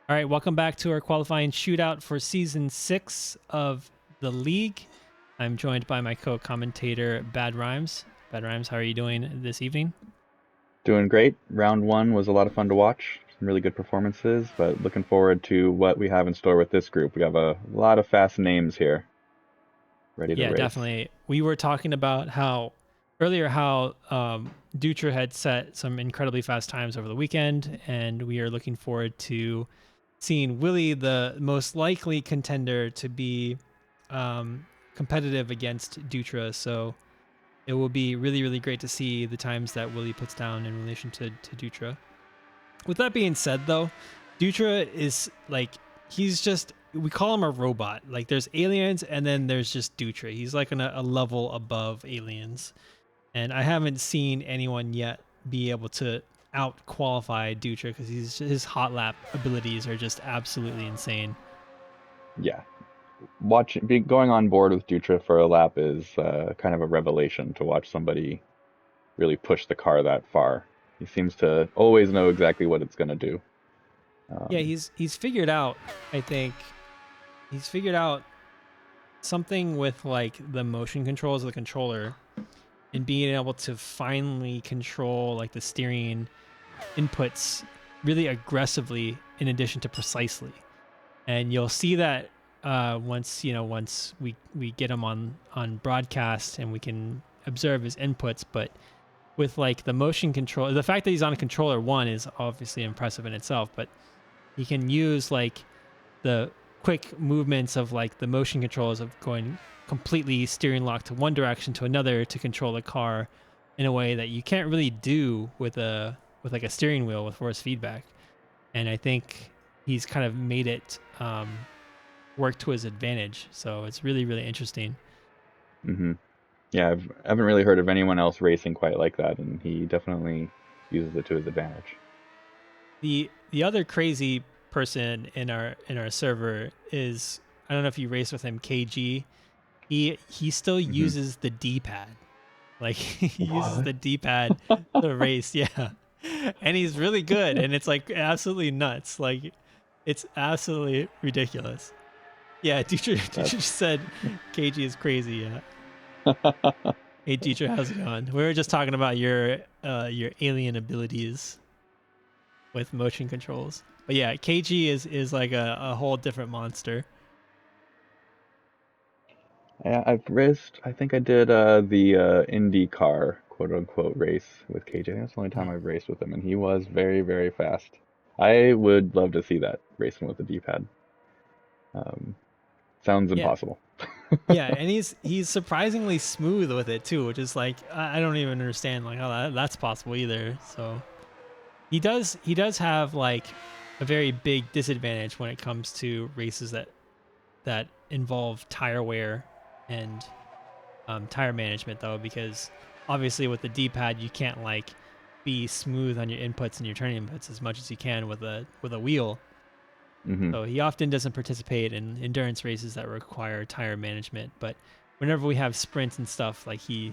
All right, welcome back to our qualifying shootout for season 6 of the league. I'm joined by my co-commentator, Bad Rhymes. Bad Rhymes, how are you doing this evening? Doing great. Round 1 was a lot of fun to watch. Some really good performances, but looking forward to what we have in store with this group. We have a lot of fast names here ready to race. Yeah, definitely. We were talking about how Dutra had set some incredibly fast times over the weekend, and we are looking forward to seeing Willie, the most likely contender to be competitive against Dutra. So it will be really, really great to see the times that Willie puts down in relation to Dutra. With that being said, though, Dutra is like, we call him a robot. Like, there's aliens and then there's just Dutra. He's like a level above aliens. And I haven't seen anyone yet be able to out qualify Dutra because his hot lap abilities are just absolutely insane. Yeah. Going on board with Dutra for a lap is kind of a revelation to watch somebody really push the car that far. He seems to always know exactly what it's going to do. Yeah, he's figured out, I think, something with like the motion controls of the controller and being able to finally control like the steering inputs really aggressively in addition to precisely. And you'll see that once we get him on broadcast and we can observe his inputs. But with like the motion control, the fact that he's on a controller one is obviously impressive in itself, but he can use like the quick movements of like the motion controls of going completely steering lock to one direction to another to control the car in a way that you can't really do with like a steering wheel with force feedback. And I think he's kind of made it work to his advantage. So it's really, really interesting. Hmm. Yeah, I haven't really heard of anyone else racing quite like that, and he definitely uses it to his advantage. The other crazy person in our server is, I don't know if you race with him, KG. He still Hmm. uses the D-pad. Like he uses What? the D-pad to race, yeah. And he's really good, and it's like absolutely nuts. Like it's absolutely ridiculous. Yeah, teacher That's teacher said KG is crazy. Yeah. Hey teacher, how's it going? We were just talking about your alien abilities with motion controls. But yeah, KG is like a whole different monster. Yeah, I've raced. I think I did the IndyCar quote unquote race with KJ. That's the only time Mhm. I've raced with him, and he was very, very fast. I would love to see that racing with the D-pad. Um, Sounds Yeah. impossible. Yeah, and he's surprisingly smooth with it too, which is like I don't even understand like how that's possible either. So he does have like a very big disadvantage when it comes to races that involve tire wear and tire management though, because obviously with the D-pad you can't like be smooth on your inputs and your turning inputs as much as you can with a wheel. Hmm. So he often doesn't participate in endurance races that require tire management, but whenever we have sprints and stuff, like he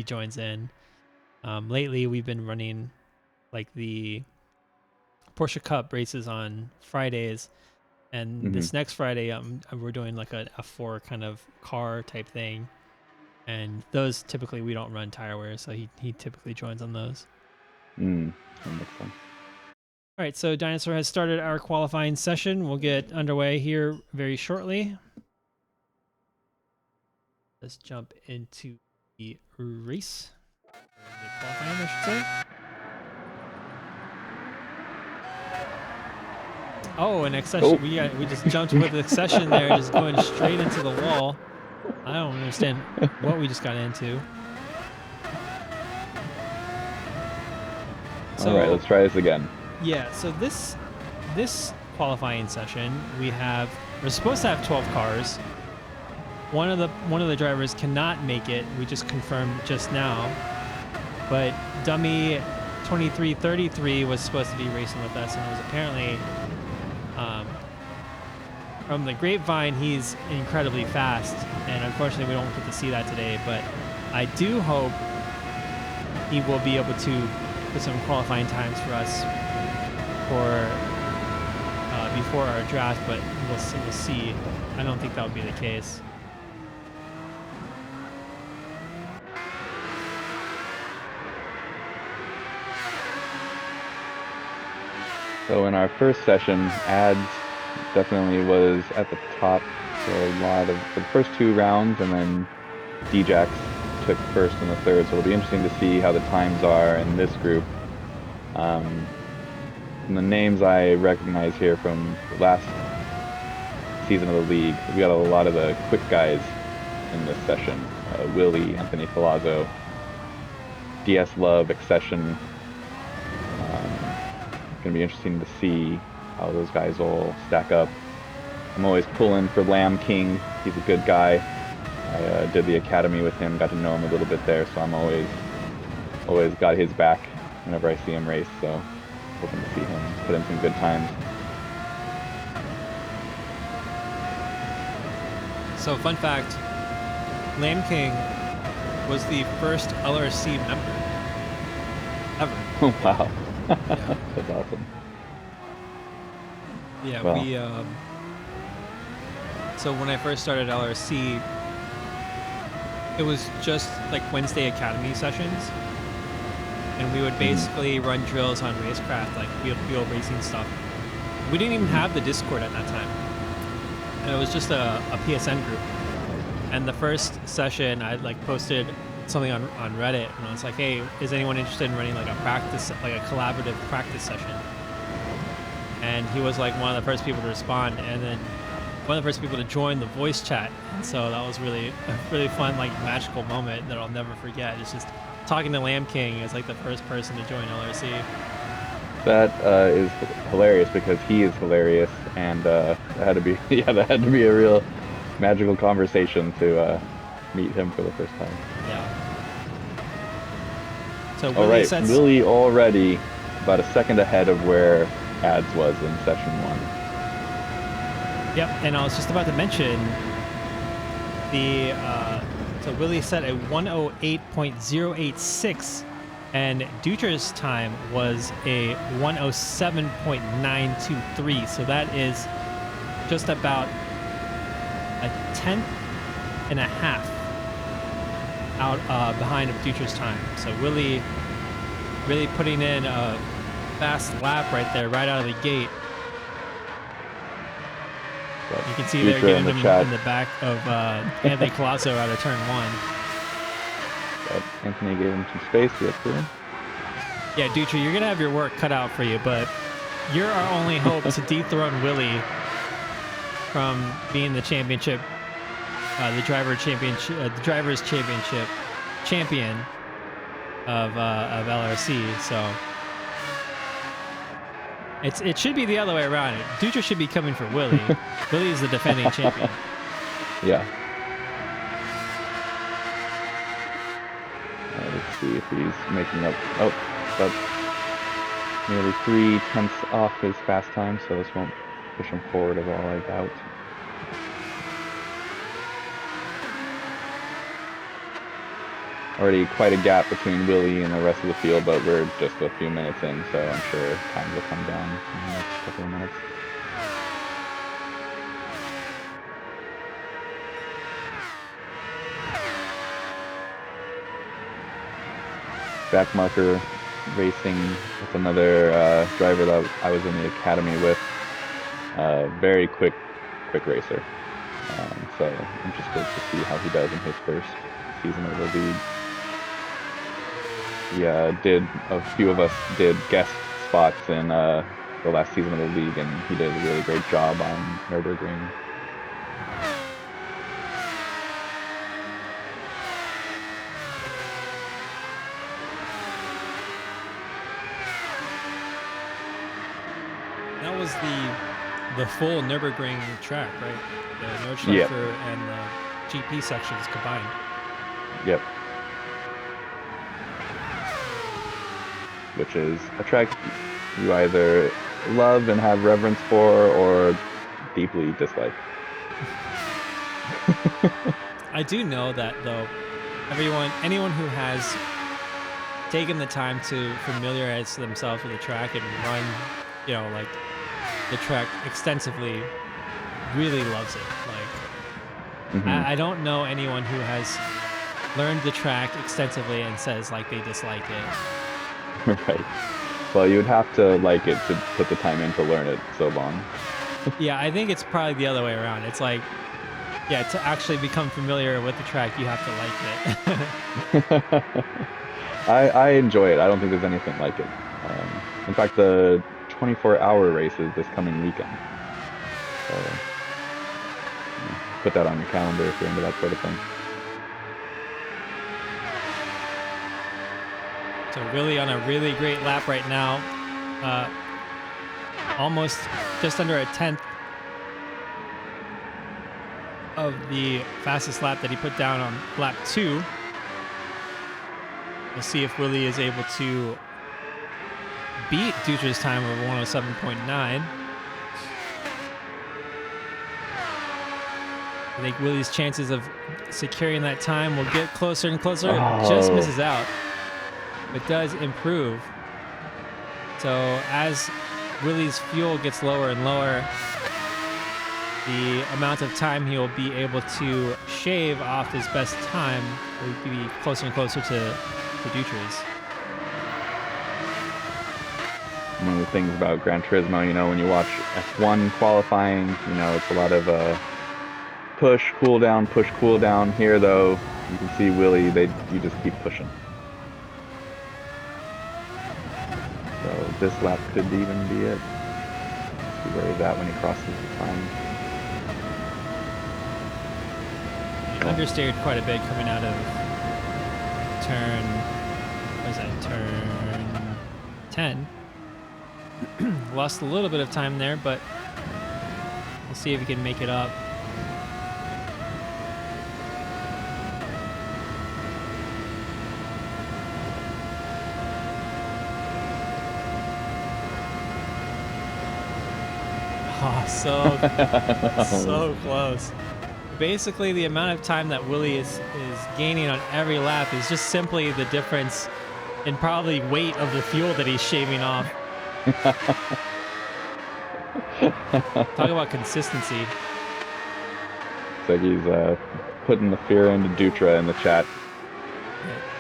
joins in. Lately, we've been running like the Porsche Cup races on Fridays, and Hmm. this next Friday, we're doing like a F4 kind of car type thing, and those typically we don't run tire wear, so he typically joins on those. Mm, that makes sense. All right, so Dinosaur has started our qualifying session. We'll get underway here very shortly. Let's jump into the race. The qualifying, I should say. Oh, an accession. Oh, We just jumped with accession there, just going straight into the wall. I don't understand what we just got into. all right. So Let's try this again. yeah, so this qualifying session we're supposed to have 12 cars. One of the drivers cannot make it. We just confirmed just now. But dummy 2333 was supposed to be racing with us, and was apparently um, from the grapevine he's incredibly fast, and unfortunately we don't get to see that today. But I do hope he will be able to put some qualifying times for us for before our draft, but we'll see. I don't think that would be the case. So in our first session, ads definitely was at the top for a lot of for the first two rounds, and then DJax took first and the third. So it'll be interesting to see how the times are in this group. Um, and the names I recognize here from the last season of the league, we got a lot of the quick guys in this session. Willie, Anthony Palazzo, DS Love, Accession. It's going to be interesting to see how those guys all stack up. I'm always pulling for Lamb King. He's a good guy. I did the academy with him, got to know him a little bit there, so I'm always got his back whenever I see him race. So hoping to see him put in some good times. So fun fact, Lamb King was the first LRC member ever. Oh wow, Yeah. that's awesome. Yeah, Well, so when I first started LRC, It was just like Wednesday academy sessions, and we would Mhm. basically run drills on racecraft, like wheel racing stuff. We didn't even have the Discord at that time. And it was just a PSN group. And the first session, I like posted something on Reddit, and I was like, "Hey, is anyone interested in running like a practice, like a collaborative practice session?" And he was like one of the first people to respond, and then one of the first people to join the voice chat. And so that was really a really fun, like magical moment that I'll never forget. It's just talking to Lamb King as like the first person to join LRC. That is hilarious because he is hilarious, and that had to be that had to be a real magical conversation to meet him for the first time. Yeah. So All Willie right, sets. Willie already about a second ahead of where Ads was in session 1. Yep, and I was just about to mention the so Willie set a 108.086, and Dutra's time was a 107.923. So that is just about a tenth and a half out behind of Dutra's time. So Willie really putting in a fast lap right there, right out of the gate. But You can see they're Dutra getting in him the in the back of Anthony Colasso out of turn 1. But Anthony gave him some space to get through. Yeah, Dutra, you're gonna have your work cut out for you, but you're our only hope to dethrone Willie from being the championship, the drivers championship champion of LRC. So it should be the other way around. Dutra should be coming for Willie. Willie is the defending champion. Yeah. Let's see if he's making up. Oh, that's nearly 3/10 off his fast time, so this won't push him forward at all, I doubt. Already quite a gap between Willie and the rest of the field, but we're just a few minutes in, so I'm sure time will come down in the next couple of minutes. Backmarker racing with another driver that I was in the academy with. Very quick racer. So interested to see how he does in his first season of the league. A few of us did guest spots in the last season of the league, and he did a really great job on Nürburgring. That was the full Nürburgring track, right? The Nordschleifer and the GP sections combined. Yep. Which is a track you either love and have reverence for, or deeply dislike. I do know that, though, anyone who has taken the time to familiarize themselves with the track and run, like the track extensively, really loves it. Like, I don't know anyone who has learned the track extensively and says like they dislike it. Right. Well, you would have to like it to put the time in to learn it so long. Yeah, I think it's probably the other way around. It's like, to actually become familiar with the track, you have to like it. I enjoy it. I don't think there's anything like it. In fact, the 24-hour race is this coming weekend. So put that on your calendar if you're into that sort of thing. So Willie on a really great lap right now. Almost just under a tenth of the fastest lap that he put down on lap 2. We'll see if Willie is able to beat Dutra's time of 107.9. I think Willie's chances of securing that time will get closer and closer. Oh. Just misses out, but does improve. So as Willie's fuel gets lower and lower, the amount of time he'll be able to shave off his best time will be closer and closer to Dutra's. One of the things about Gran Turismo, when you watch F1 qualifying, it's a lot of push, cool down, push, cool down. Here, though, you can see Willie, you just keep pushing. So this lap could even be it. See where he's at when he crosses the time. Understeered quite a bit coming out of turn 10. Lost a little bit of time there, but we'll see if he can make it up. Oh, so close. Basically, the amount of time that Willie is gaining on every lap is just simply the difference in probably weight of the fuel that he's shaving off. Talk about consistency. It's like he's putting the fear into Dutra in the chat.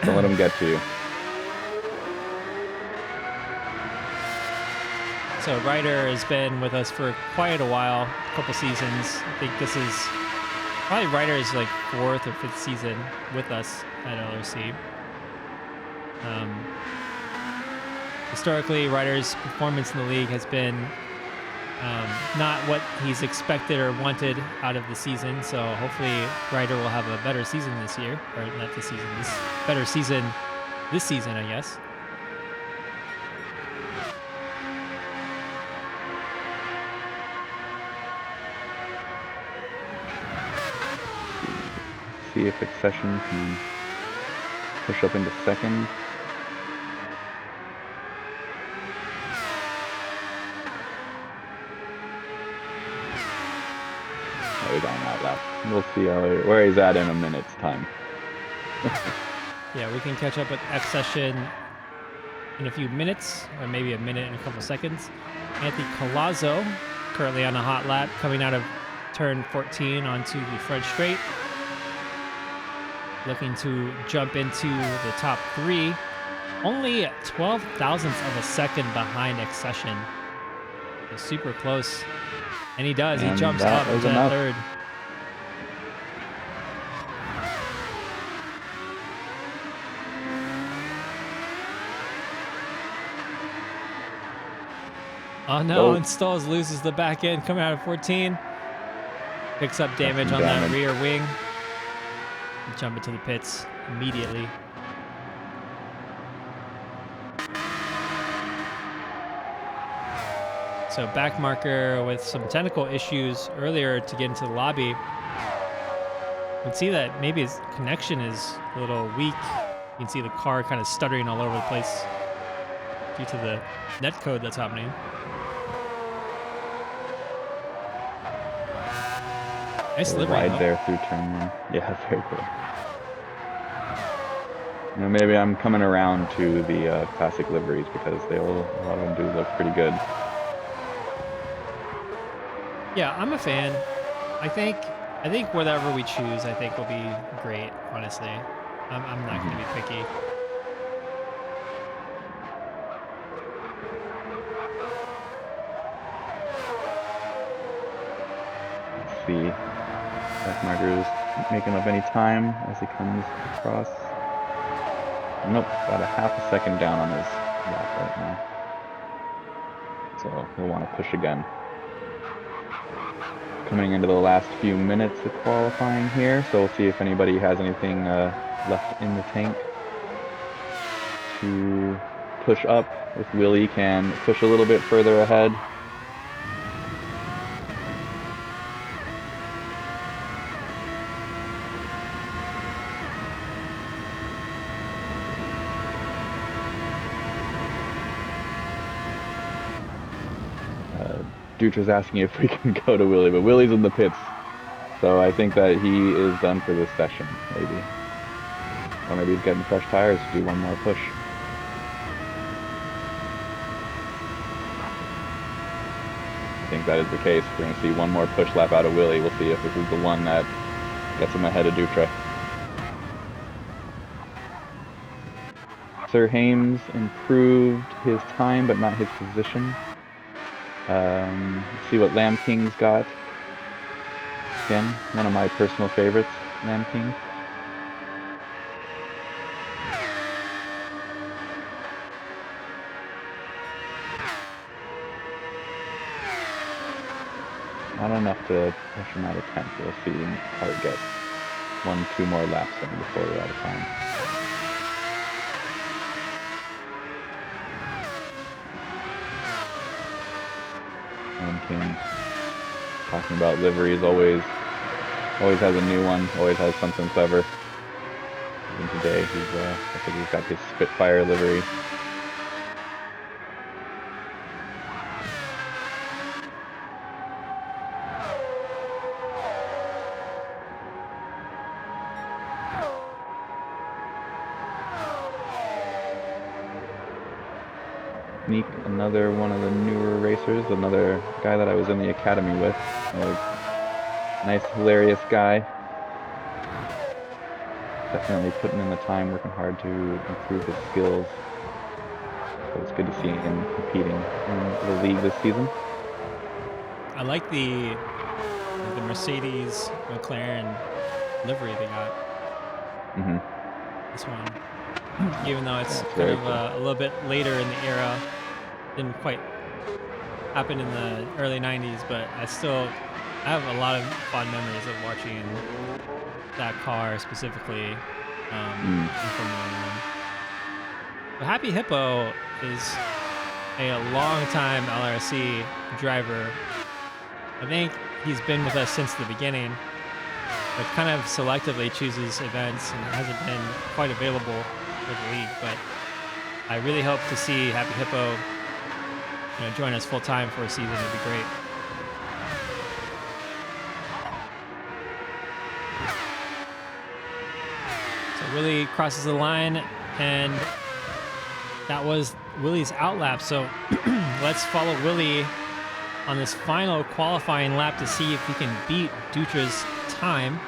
Don't let him get to you. So Ryder has been with us for quite a while, a couple seasons. I think this is probably Ryder's like 4th or 5th season with us at LRC. Historically, Ryder's performance in the league has been not what he's expected or wanted out of the season. So hopefully Ryder will have a better season this year, or not this season, better season this season, I guess. See if Accession can push up into 2nd. He's on that lap. We'll see where he's at in a minute's time. Yeah, we can catch up with Accession in a few minutes, or maybe a minute and a couple seconds. Anthony Colazzo, currently on a hot lap, coming out of turn 14 onto the front straight. Looking to jump into the top 3. Only 12 thousandths of a second behind Accession. So super close. And he does. He jumps up into that 3rd. Oh no, and Stalls loses the back end coming out of 14. Picks up damage on that rear wing. Jump into the pits immediately. So back marker with some technical issues earlier to get into the lobby. You can see that maybe his connection is a little weak. You can see the car kind of stuttering all over the place due to the net code that's happening. Nice livery, wide there through turn 1. Yeah, very cool. Maybe I'm coming around to the classic liveries because a lot of them do look pretty good. Yeah, I'm a fan. I think whatever we choose, I think will be great. Honestly, I'm not going to be picky. Let's see. Back marker is making up any time as he comes across. Nope, about a half a second down on his lap right now. So he'll want to push again. Coming into the last few minutes of qualifying here, so we'll see if anybody has anything left in the tank to push up. If Willie can push a little bit further ahead. Dutra's asking if we can go to Willie, but Willie's in the pits. So I think that he is done for this session, maybe. Or maybe he's getting fresh tires to do one more push. I think that is the case. We're going to see one more push lap out of Willie. We'll see if this is the one that gets him ahead of Dutra. Sir Hames improved his time, but not his position. Let's see what Lamb King's got. Again, one of my personal favorites, Lamb King. Not enough to push him out of 10th. We'll see him probably get 1-2 more laps in before we're out of time. Lamb King, talking about liveries, always has a new one, always has something clever. Even today, I think he's got his Spitfire livery. Meek, another one of the newer racers, another guy that I was in the academy with. Nice, hilarious guy. Definitely putting in the time, working hard to improve his skills. So it's good to see him competing in the league this season. I like the Mercedes McLaren livery they got. This one, even though it's kind of a little bit later in the era, didn't quite happen in the early 90s, but I have a lot of fond memories of watching that car specifically in Formula 1. But Happy Hippo is a long-time LRC driver. I think he's been with us since the beginning, but kind of selectively chooses events and hasn't been quite available for the league. But I really hope to see Happy Hippo join us full-time for a season. It'd be great. So Willie crosses the line, and that was Willie's outlap. So let's follow Willie on this final qualifying lap to see if he can beat Dutra's time.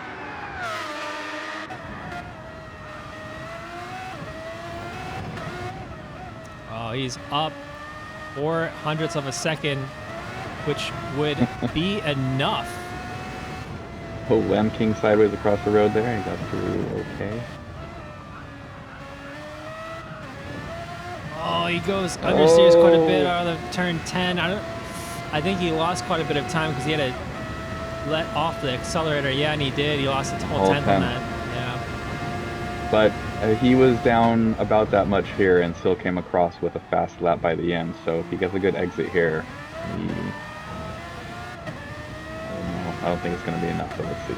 Oh, he's up 0.04 of a second, which would be enough. Oh, Lamb King sideways across the road there. He got through okay. Oh, he goes understeers quite a bit out of turn 10. I think he lost quite a bit of time because he had to let off the accelerator. Yeah, and he did. He lost a whole tenth on that. Yeah. But he was down about that much here and still came across with a fast lap by the end. So if he gets a good exit here, I don't think it's going to be enough, but let's see.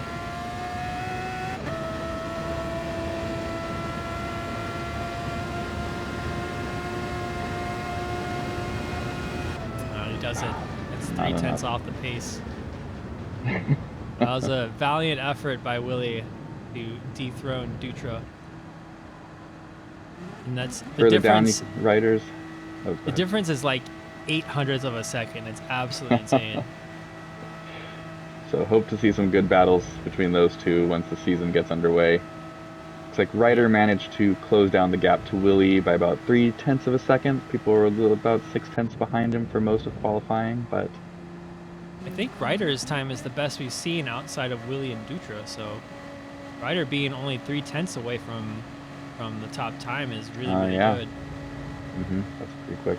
He does it. It's 0.3 off the pace. That was a valiant effort by Willie to dethrone Dutra. And that's the further difference. Down, riders. The difference is like 0.08 of a second. It's absolutely insane. So hope to see some good battles between those two once the season gets underway. Looks like Ryder managed to close down the gap to Willie by about 0.3 of a second. People were about 0.6 behind him for most of qualifying, but I think Ryder's time is the best we've seen outside of Willie and Dutra. So Ryder being only 0.3 away from the top time is really good. That's pretty quick.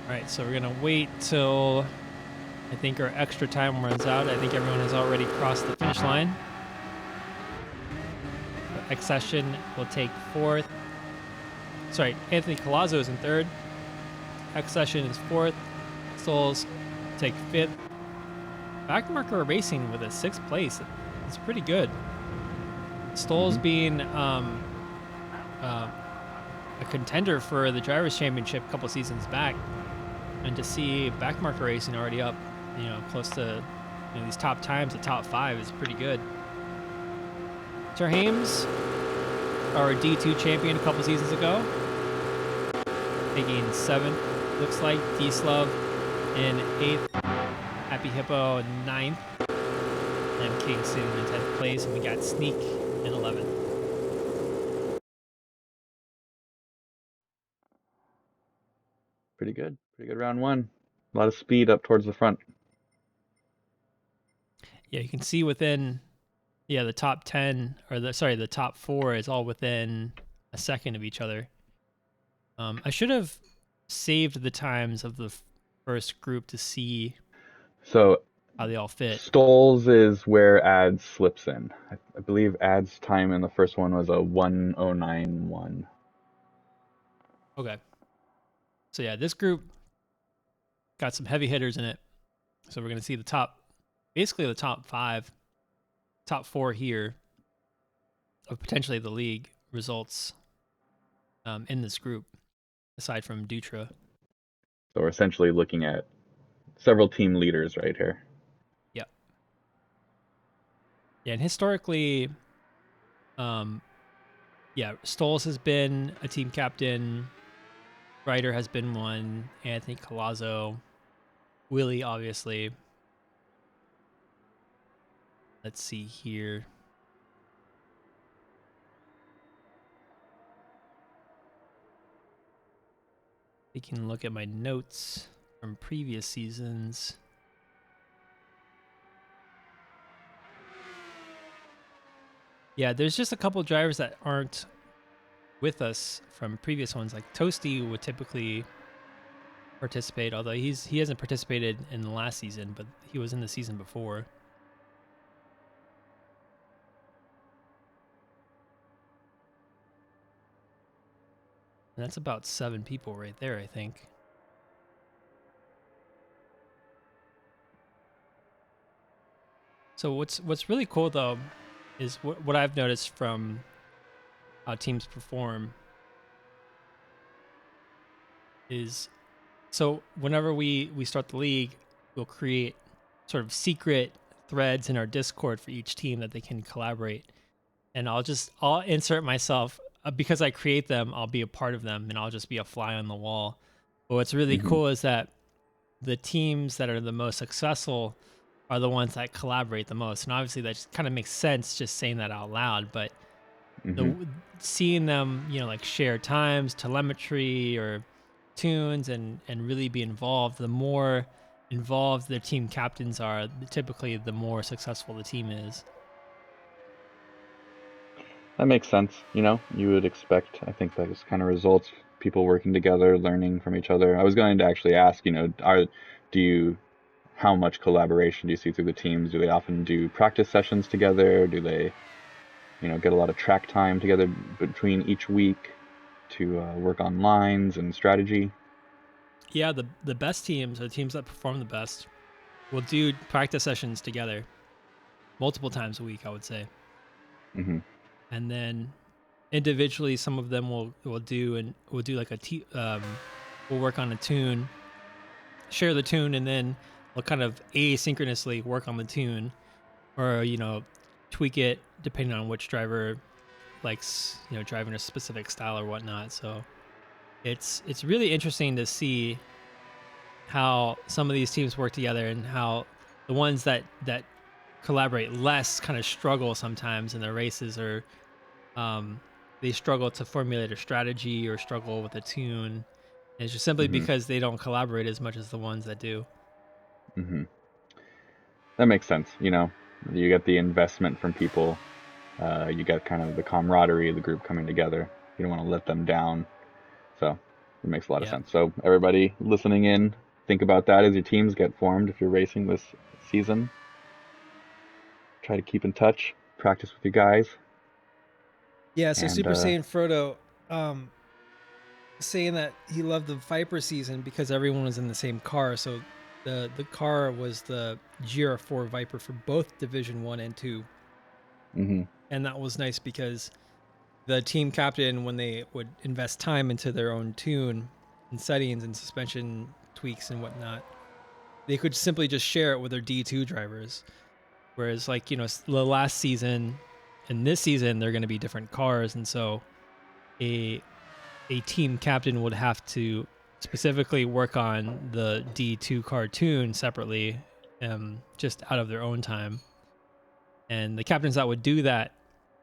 All right, so we're gonna wait till I think our extra time runs out. I think everyone has already crossed the finish line. Accession will take 4th. Sorry, Anthony Colazzo is in 3rd. Accession is 4th. Souls take 5th. Backmarker Racing with a 6th place. It's pretty good. Stoles being a contender for the Drivers' Championship a couple seasons back, and to see Backmarker Racing already up, close to these top times, the top 5 is pretty good. Sir Hames, our D2 champion a couple seasons ago, taking 7th, looks like. D-Slove in 8th. Happy Hippo in 9th. And King sitting in 10th place. And we got Sneak in 11th. Pretty good. Pretty good round one. A lot of speed up towards the front. Yeah, you can see within, the top 10, or the top 4 is all within a second of each other. I should have saved the times of the first group to see So how they all fit. Stoles is where Ads slips in. I believe Ads time in the first one was a 1:09.1. Okay. So yeah, this group got some heavy hitters in it. So we're going to see basically the top 4 here of potentially the league results in this group, aside from Dutra. So we're essentially looking at several team leaders right here. Yeah. Yeah, and historically, Stoles has been a team captain. Ryder has been one. Anthony Colazzo. Willie, obviously. Let's see here. We can look at my notes from previous seasons. Yeah, there's just a couple drivers that aren't with us from previous ones. Like Toasty would typically participate, although he hasn't participated in the last season, but he was in the season before. And that's about 7 people right there, I think. So what's really cool though is what I've noticed from how teams perform is, so whenever we start the league, we'll create sort of secret threads in our Discord for each team that they can collaborate. And I'll insert myself, because I create them, I'll be a part of them and I'll just be a fly on the wall. But what's really Mm-hmm. cool is that the teams that are the most successful are the ones that collaborate the most. And obviously that just kind of makes sense just saying that out loud, but Mm-hmm. the seeing them, like share times, telemetry, or tunes, and really be involved, the more involved their team captains are, typically the more successful the team is. That makes sense. You would expect, I think, those kind of results, people working together, learning from each other. I was going to actually ask, how much collaboration do you see through the teams? Do they often do practice sessions together? Do they, get a lot of track time together between each week to work on lines and strategy? Yeah, the best teams, or the teams that perform the best, will do practice sessions together multiple times a week, I would say. Mm-hmm. And then individually, some of them will do like we'll work on a tune, share the tune, and then we'll kind of asynchronously work on the tune, or tweak it depending on which driver likes driving a specific style or whatnot. So it's really interesting to see how some of these teams work together, and how the ones that collaborate less kind of struggle sometimes in their races, or they struggle to formulate a strategy or struggle with a tune. And it's just simply Mm-hmm. because they don't collaborate as much as the ones that do. Mm-hmm. That makes sense. You get the investment from people. You get kind of the camaraderie of the group coming together. You don't want to let them down. So it makes a lot of Yeah. sense. So everybody listening in, think about that as your teams get formed if you're racing this season. Try to keep in touch, practice with your guys, Yeah, so and Super Saiyan Frodo, saying that he loved the Viper season because everyone was in the same car. So the car was the GR4 Viper for both Division 1 and 2. mm-hmm, And that was nice because the team captain, when they would invest time into their own tune and settings and suspension tweaks and whatnot, they could simply just share it with their D2 drivers. Whereas, like, the last season and this season, they're going to be different cars. And so a a team captain would have to specifically work on the D2 cartoon separately, just out of their own time. And the captains that would do that,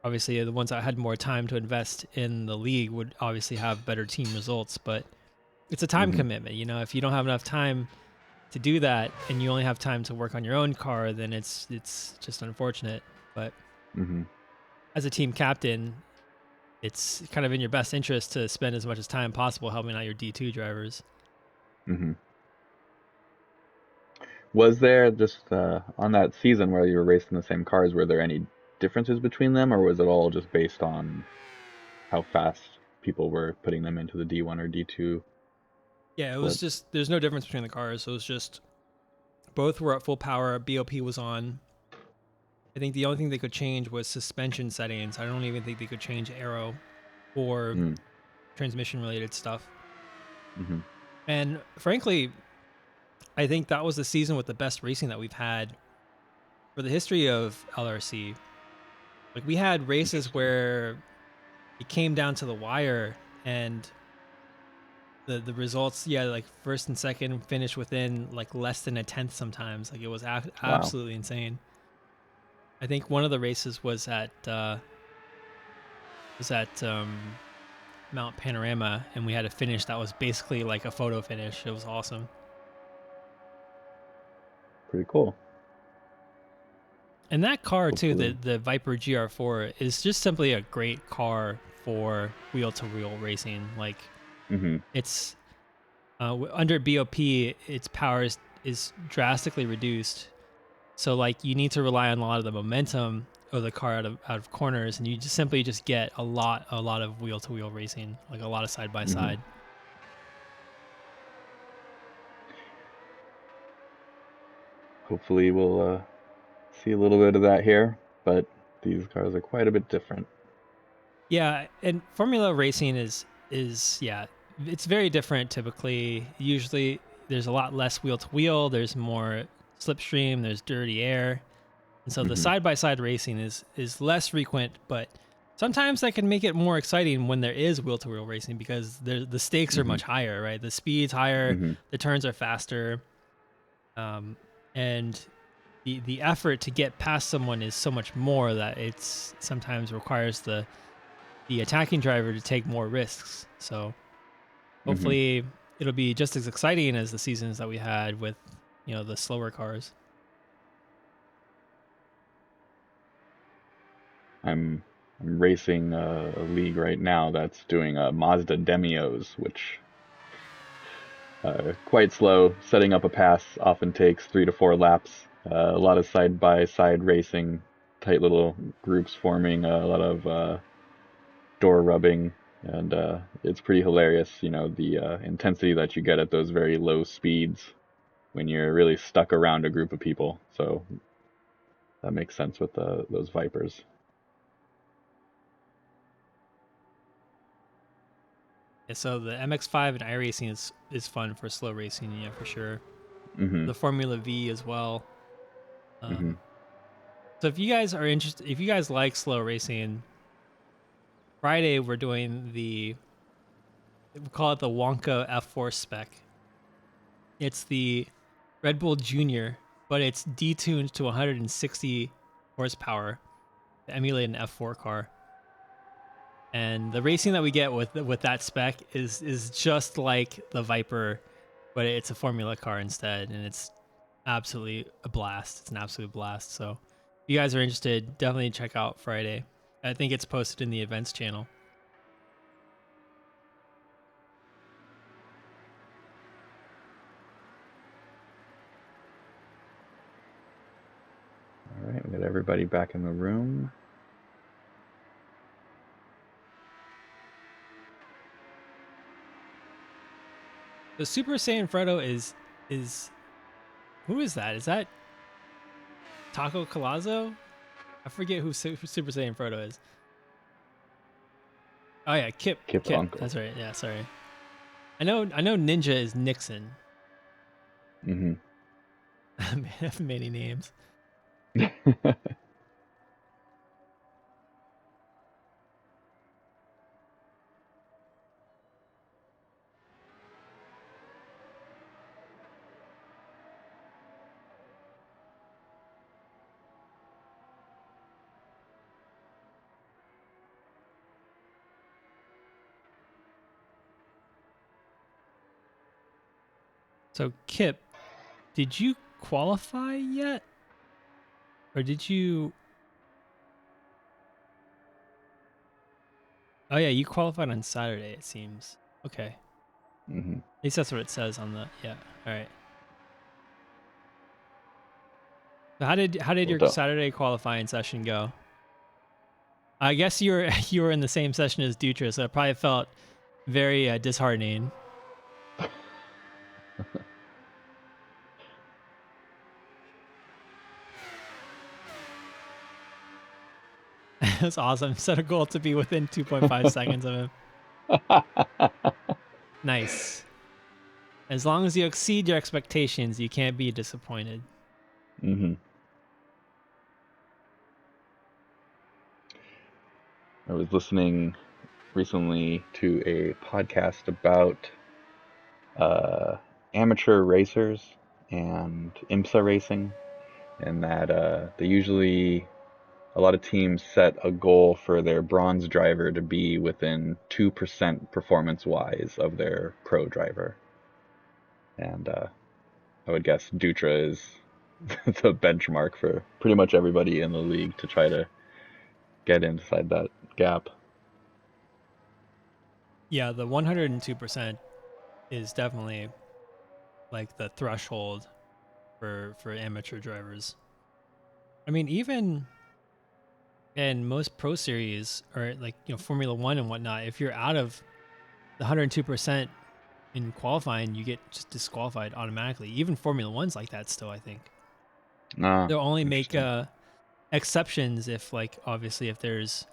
obviously, the ones that had more time to invest in the league would obviously have better team results. But it's a time Mm-hmm. commitment. If you don't have enough time to do that and you only have time to work on your own car, then it's just unfortunate. But Mm-hmm. as a team captain, it's kind of in your best interest to spend as much as time possible helping out your D2 drivers. Mm-hmm. Was there just on that season where you were racing the same cars, were there any differences between them, or was it all just based on how fast people were putting them into the D1 or D2 Yeah, it was split? just there's no difference between the cars. So it was just both were at full power. BOP was on. I think the only thing they could change was suspension settings. I don't even think they could change aero or Mm. transmission related stuff. Mm-hmm. And frankly, I think that was the season with the best racing that we've had for the history of LRC. Like we had races Interesting. where it came down to the wire and the results, yeah, like first and second finish within like less than a tenth sometimes. Like it was Wow. absolutely insane. I think one of the races was at Mount Panorama, and we had a finish that was basically like a photo finish. It was awesome. Pretty cool. And that car too, the Hopefully. the Viper GR4 is just simply a great car for wheel to wheel racing. Like Mm-hmm. it's under BOP, its power is drastically reduced. So like you need to rely on a lot of the momentum of the car out of corners, and you just simply just get a lot of wheel to wheel racing, like a lot of side by Mm-hmm. side. Hopefully we'll see a little bit of that here, but these cars are quite a bit different. Yeah, and Formula racing is yeah, it's very different typically. Usually there's a lot less wheel to wheel, there's more slipstream, there's dirty air. And so the Mm-hmm. side by side racing is less frequent, but sometimes that can make it more exciting when there is wheel to wheel racing because the stakes are Mm-hmm. much higher, right? The speed's higher, Mm-hmm. the turns are faster, and the effort to get past someone is so much more that it's sometimes requires the attacking driver to take more risks. So Mm-hmm. hopefully it'll be just as exciting as the seasons that we had with the slower cars. I'm I'm racing a league right now that's doing Mazda Demios, which quite slow. Setting up a pass often takes 3 to 4 laps. A lot of side by side racing, tight little groups forming, a lot of door rubbing, and it's pretty hilarious. The intensity that you get at those very low speeds when you're really stuck around a group of people. So that makes sense with those Vipers. Yeah, so the MX-5 and iRacing is fun for slow racing, yeah, for sure. Mm-hmm. The Formula V as well. Mm-hmm. Um, so if you guys are interested, if you guys like slow racing, Friday we're doing we call it the Wonka F4 spec. It's the Red Bull Junior, but it's detuned to 160 horsepower to emulate an F4 car. And the racing that we get with that spec is just like the Viper, but it's a Formula car instead, and it's absolutely a blast. It's an absolute blast. So if you guys are interested, definitely check out Friday. I think it's posted in the events channel. All right, we got everybody back in the room. The Super Saiyan Frodo is who is that? Is that Taco Colazo? I forget who Super Saiyan Frodo is. Oh yeah, Kip. Kip Kip. Uncle. That's right. Yeah, sorry. I know Ninja is Nixon. Mm-hmm. I have many names. So Kip, did you qualify yet? Or did you? Oh yeah, you qualified on Saturday. It seems. Okay. Hmm. At least that's what it says on the. Yeah. All right. So how did Well, your don't. Saturday qualifying session go? I guess you were you were in the same session as Dutra, so it probably felt very disheartening. That's awesome. Set a goal to be within 2.5 seconds of him. Nice. As long as you exceed your expectations, you can't be disappointed. Hmm. I was listening recently to a podcast about uh, amateur racers and IMSA racing, and that they usually a lot of teams set a goal for their bronze driver to be within 2% performance wise of their pro driver. And I would guess Dutra is the benchmark for pretty much everybody in the league to try to get inside that gap. Yeah, the 102% is definitely like the threshold for amateur drivers. I mean, even in most pro series or like Formula One and whatnot, if you're out of the 102% in qualifying, you get just disqualified automatically. Even Formula One's like that still. I think Ah, they'll only make interesting. exceptions if, like, obviously if there's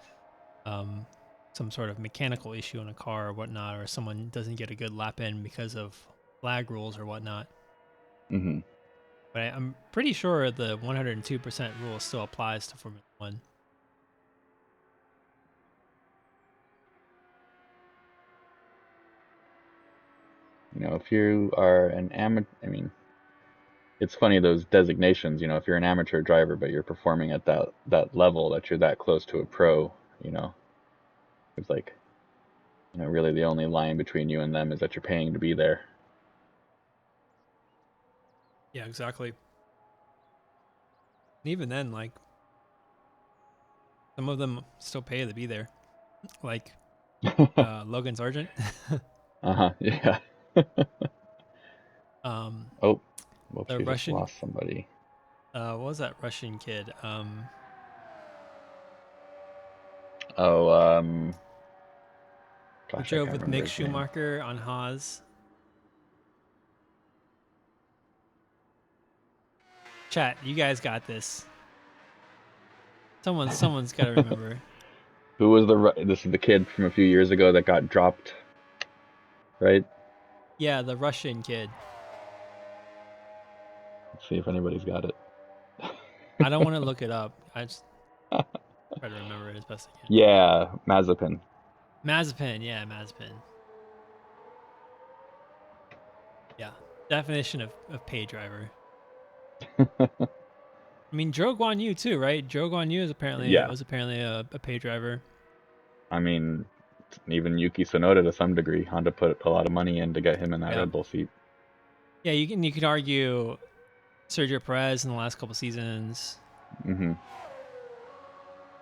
um, some sort of mechanical issue in a car or whatnot, or someone doesn't get a good lap in because of flag rules or whatnot. Hmm. But I'm pretty sure the 102% rule still applies to Formula One. If you are an amateur, I mean, it's funny those designations. If you're an amateur driver but you're performing at that level, that you're that close to a pro, you know, it's like, really the only line between you and them is that you're paying to be there. Yeah, exactly. And even then, like, some of them still pay to be there, like Logan Sargent. Uh-huh. Yeah. um, Oh, whoops, the we just Russian, lost somebody. what was that Russian kid? Oh, Who gosh, I drove can't with remember Mick his name. Schumacher on Haas. Chat, you guys got this. Someone's got to remember. Who was this is the kid from a few years ago that got dropped, right? Yeah, the Russian kid. Let's see if anybody's got it. I don't want to look it up. I just try to remember it as best I can. Yeah, Mazepin. Mazepin, yeah, Mazepin. Yeah, definition of pay driver. I mean, Zhou Guan Yu too, right? Zhou Guan Yu is apparently Yeah, was apparently a pay driver. I mean, even Yuki Tsunoda to some degree. Honda put a lot of money in to get him in that Yeah, Red Bull seat. yeah. You can argue Sergio Perez in the last couple seasons, Hmm.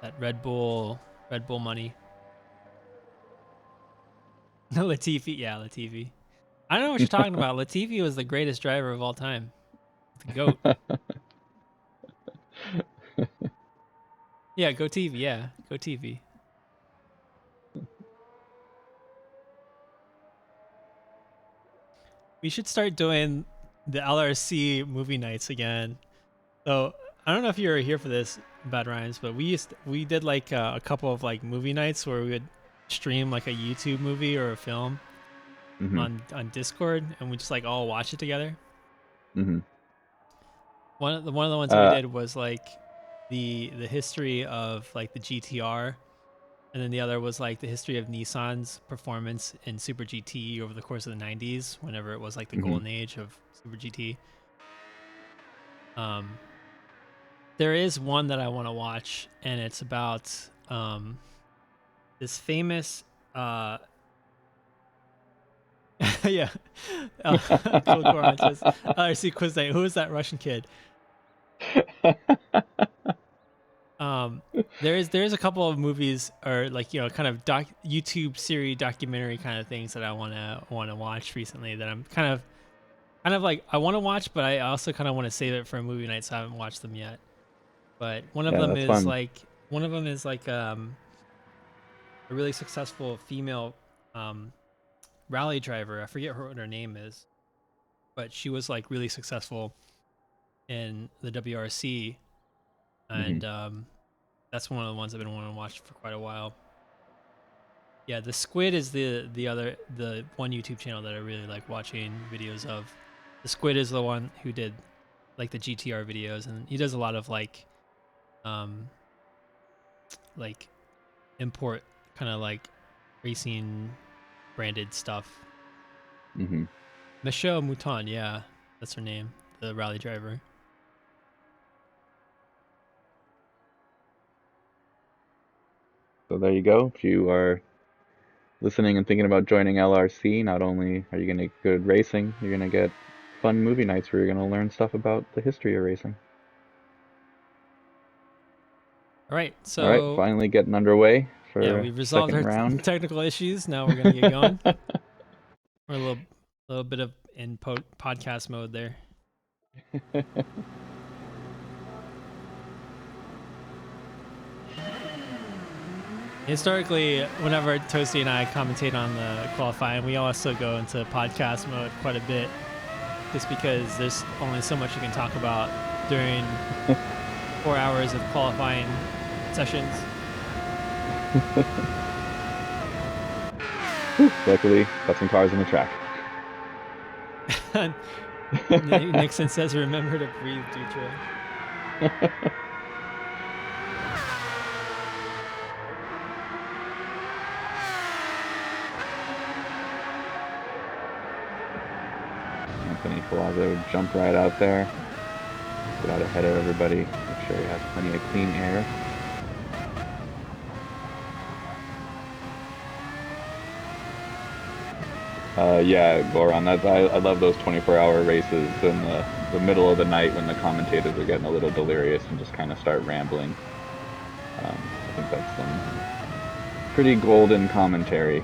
that Red Bull money. Latifi, yeah, Latifi. I don't know what you're talking about. Latifi was the greatest driver of all time, the goat. Yeah, go TV. Yeah, go TV. We should start doing the LRC movie nights again. So I don't know if you were here for this, Bad Rhymes, but we did like a couple of like movie nights where we would stream like a YouTube movie or a film Hmm. on Discord, and we just like all watch it together. Hmm. One of the ones that we Uh, did was like the history of like the GTR, and then the other was like the history of Nissan's performance in Super GT over the course of the 90s, whenever it was like the hmm. golden age of Super GT. Um, there is one that I want to watch, and it's about this famous uh Yeah. Cool Corantes. I see Quizday. Who is that Russian kid? Um, there is a couple of movies or like kind of YouTube series documentary kind of things that I wanna watch recently that I'm kind of like I want to watch, but I also kind of want to save it for a movie night, so I haven't watched them yet. But Yeah, that's fun. one of them is like a really successful female um rally driver. I forget what her name is, but she was like really successful in the WRC, Hmm. and that's one of the ones I've been wanting to watch for quite a while. Yeah, the Squid is the one YouTube channel that I really like watching videos of. The Squid is the one who did like the GTR videos, and he does a lot of um like import kind of like racing branded stuff. Hmm. Michelle Mouton, yeah, that's her name, the rally driver. So there you go. If you are listening and thinking about joining LRC, not only are you going to get good racing, you're going to get fun movie nights where you're going to learn stuff about the history of racing. All right, All right, so finally getting underway yeah, for we've resolved second our round. technical issues. Now we're gonna get going. We're a little bit of in podcast mode there. Historically, whenever Toasty and I commentate on the qualifying, we also go into podcast mode quite a bit, just because there's only so much you can talk about during 4 hours of qualifying sessions. Luckily, got some cars on the track. Nixon says, "Remember to breathe, Dutra." Anthony Palazzo jumped right out there, get out ahead of everybody, make sure he has plenty of clean air. Yeah, Goran, I love those 24-hour races in the middle of the night when the commentators are getting a little delirious and just kind of start rambling. I think that's some pretty golden commentary.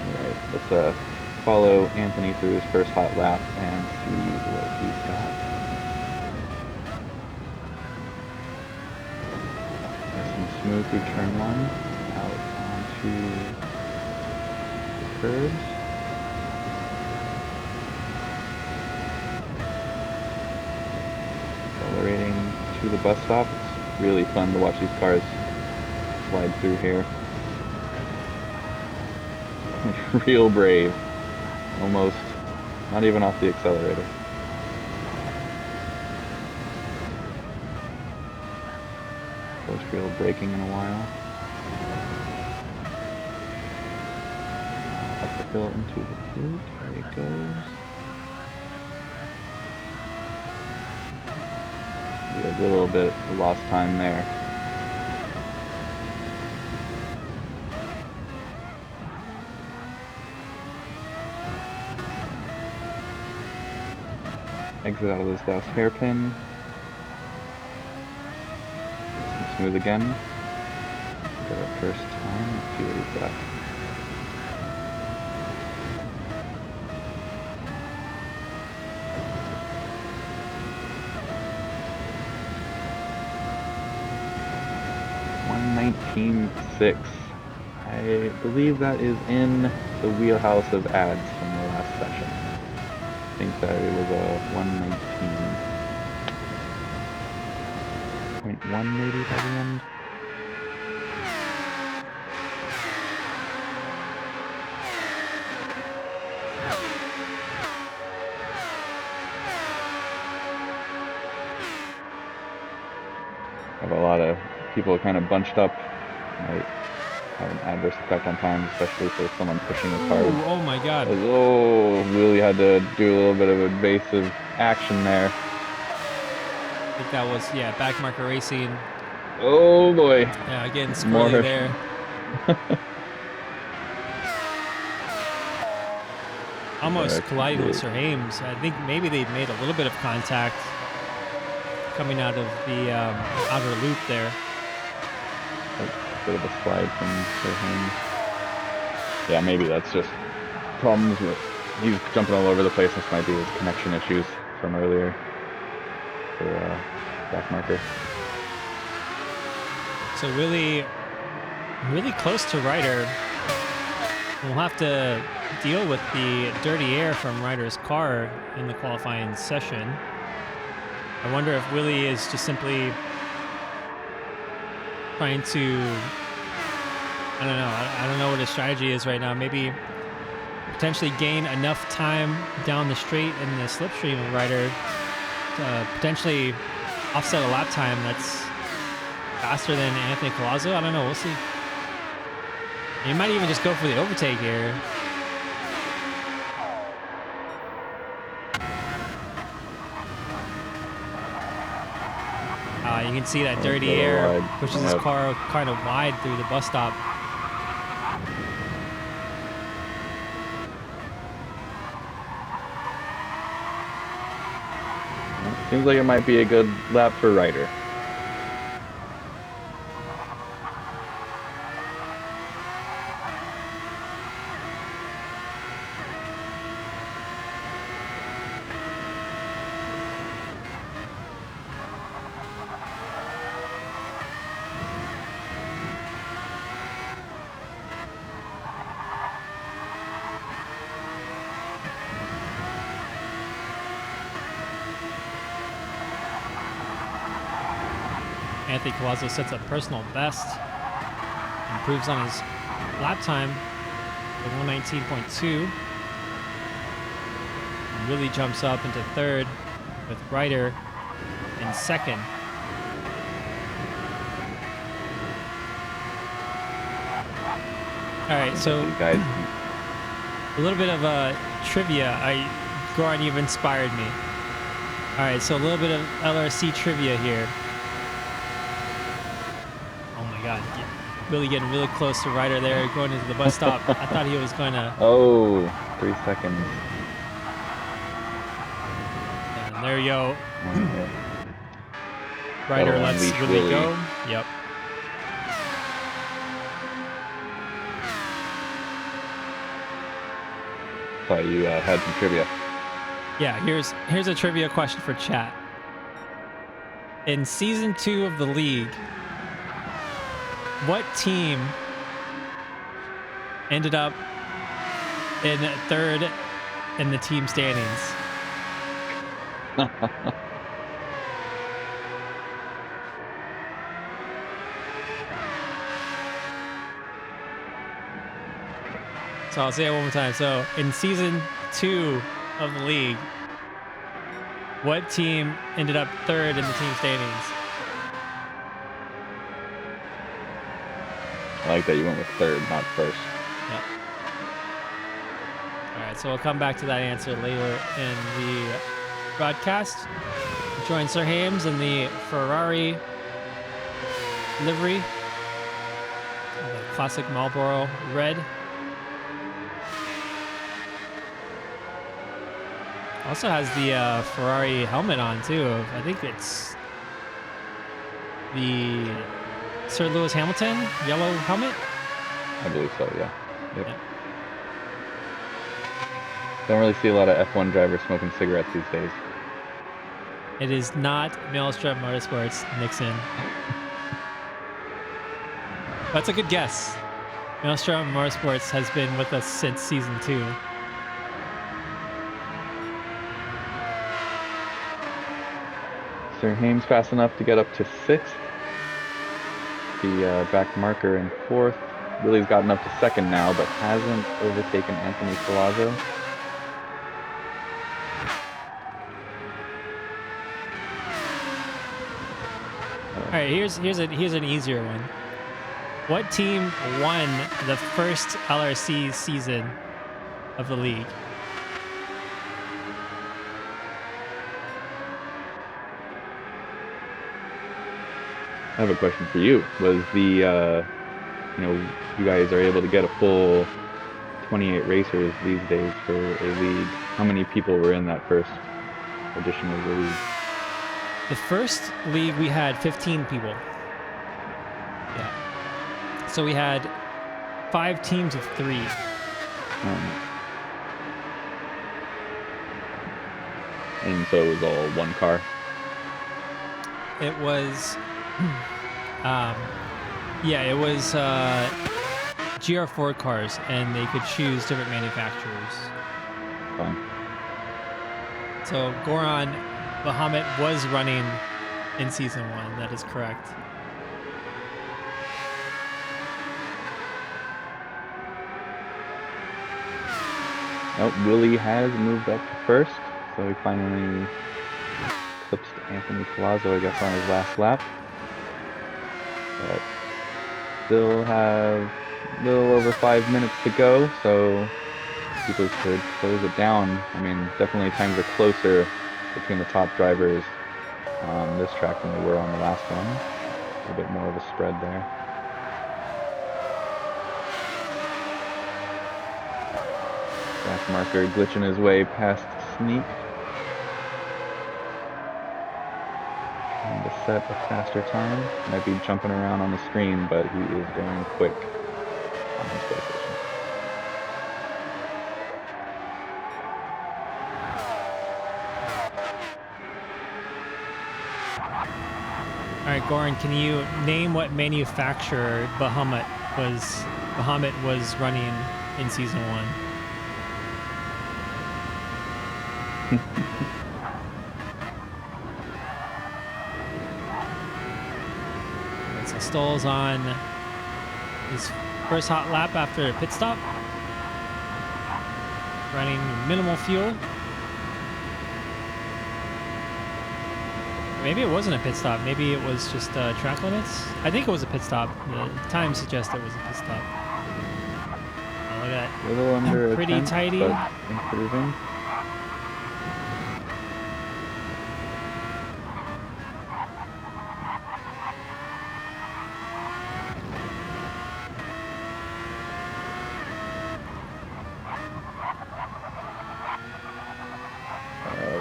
Alright, let's follow Anthony through his first hot lap and see what he's got. Nice and smooth through turn one, out onto the curves. Accelerating to the bus stop. It's really fun to watch these cars slide through here. Real brave. Almost not even off the accelerator. First real braking in a while. Up the hill into the boot. There it goes. A little bit lost time there. Exit out of this last hairpin. Smooth again. Got our first time. Let's see what he's got. $119.6. I believe that is in the wheelhouse of ads from the last session. I think that it was a 119.1 maybe by the end. Have a lot of people kind of bunched up. Might have an adverse effect on time, especially for someone pushing as Ooh, hard. oh my God. Oh, Willie had to do a little bit of evasive action there. I think that was, yeah, back marker racing. Oh boy. Yeah, getting squirrely More. there. Almost colliding with Sir Hames. I think maybe they made a little bit of contact coming out of the outer loop there. A bit of a slide from Sir Hames. Yeah, maybe that's just problems with, he's jumping all over the place. This might be his connection issues from earlier for back marker. So really close to Ryder. We'll have to deal with the dirty air from Ryder's car in the qualifying session. I wonder if Willie is just simply trying to, I don't know. I don't know what his strategy is right now. Maybe potentially gain enough time down the straight in the slipstream of Ryder to potentially offset a lap time that's faster than Anthony Collazo. I don't know. We'll see. He might even just go for the overtake here. You can see that dirty air pushes his car kind of wide through the bus stop. Seems like it might be a good lap for Ryder. Anthony Collazo sets a personal best, improves on his lap time to 119.2. Really jumps up into third with Ryder in second. All right, so guys, a little bit of trivia. Goran, you've inspired me. All right, so a little bit of LRC trivia here. Oh my God, really getting really close to Ryder there, going into the bus stop. I thought he was going to. Oh, 3 seconds. And there you go. Ryder lets Willie go. Yep. Thought you had some trivia. Yeah, here's a trivia question for chat. In season 2 of the league, what team ended up in third in the team standings? So I'll say it one more time. So in season 2 of the league, what team ended up third in the team standings? I like that you went with third, not first. Yep. All right, so we'll come back to that answer later in the broadcast. Join Sir Hames in the Ferrari livery, the classic Marlboro red. Also has the Ferrari helmet on too. I think it's the Sir Lewis Hamilton yellow helmet. I believe so, yeah. Yep. Yep. Don't really see a lot of F1 drivers smoking cigarettes these days. It is not Maelstrom Motorsports, Nixon. That's a good guess. Maelstrom Motorsports has been with us since season 2. Sir Hames fast enough to get up to 6th. The back marker in 4th. Willie's gotten up to 2nd now, but hasn't overtaken Anthony Collazo. All right, here's an easier one. What team won the first LRC season of the league? I have a question for you. Was the, you guys are able to get a full 28 racers these days for a league. How many people were in that first edition of the league? The first league we had 15 people. Yeah. So we had 5 teams of 3. And so it was all one car? It was, it was GR4 cars, and they could choose different manufacturers. Fine. So Goran Bahamut was running in season 1. That is correct. Oh, Willie has moved up to first, so he finally eclipsed Anthony Palazzo, I guess, on his last lap. But still have a little over 5 minutes to go, so people could close it down. I mean, definitely times are closer between the top drivers on this track than they were on the last one. A bit more of a spread there. Gas marker glitching his way past Sneak. Trying to set a faster time. Might be jumping around on the screen, but he is going quick on his PlayStation. All right, Goran, can you name what manufacturer Bahamut was running in season 1? Right, so Stoll's on his first hot lap after a pit stop, running minimal fuel. Maybe it wasn't a pit stop. Maybe it was just track limits. I think it was a pit stop. The time suggests it was a pit stop. Oh, look at that. A little under Pretty a tenth, tidy. but improving.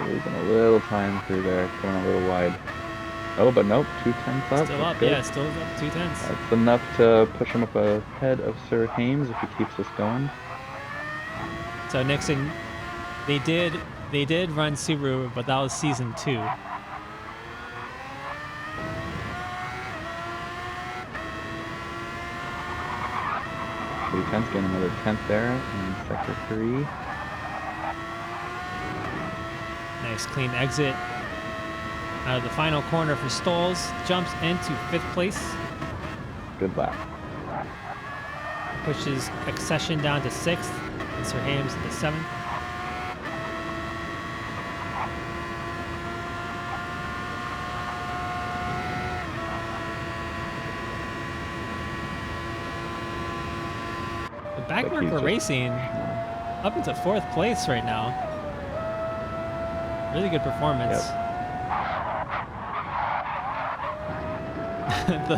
Losing a little time through there, going a little wide. Oh, but nope, 2/10 up. Still up, good. yeah, still up 2/10. That's enough to push him up ahead of Sir Hames if he keeps us going. So Nixon, they did run Subaru, but that was season 2. Blue 10's getting another 10th there in sector 3. Nice clean exit out of the final corner for Stolz. Jumps into 5th place. Good lap. Pushes Accession down to 6th. And Sir Hames to 7th. The backmarker racing up into 4th place right now. Really good performance. Yep.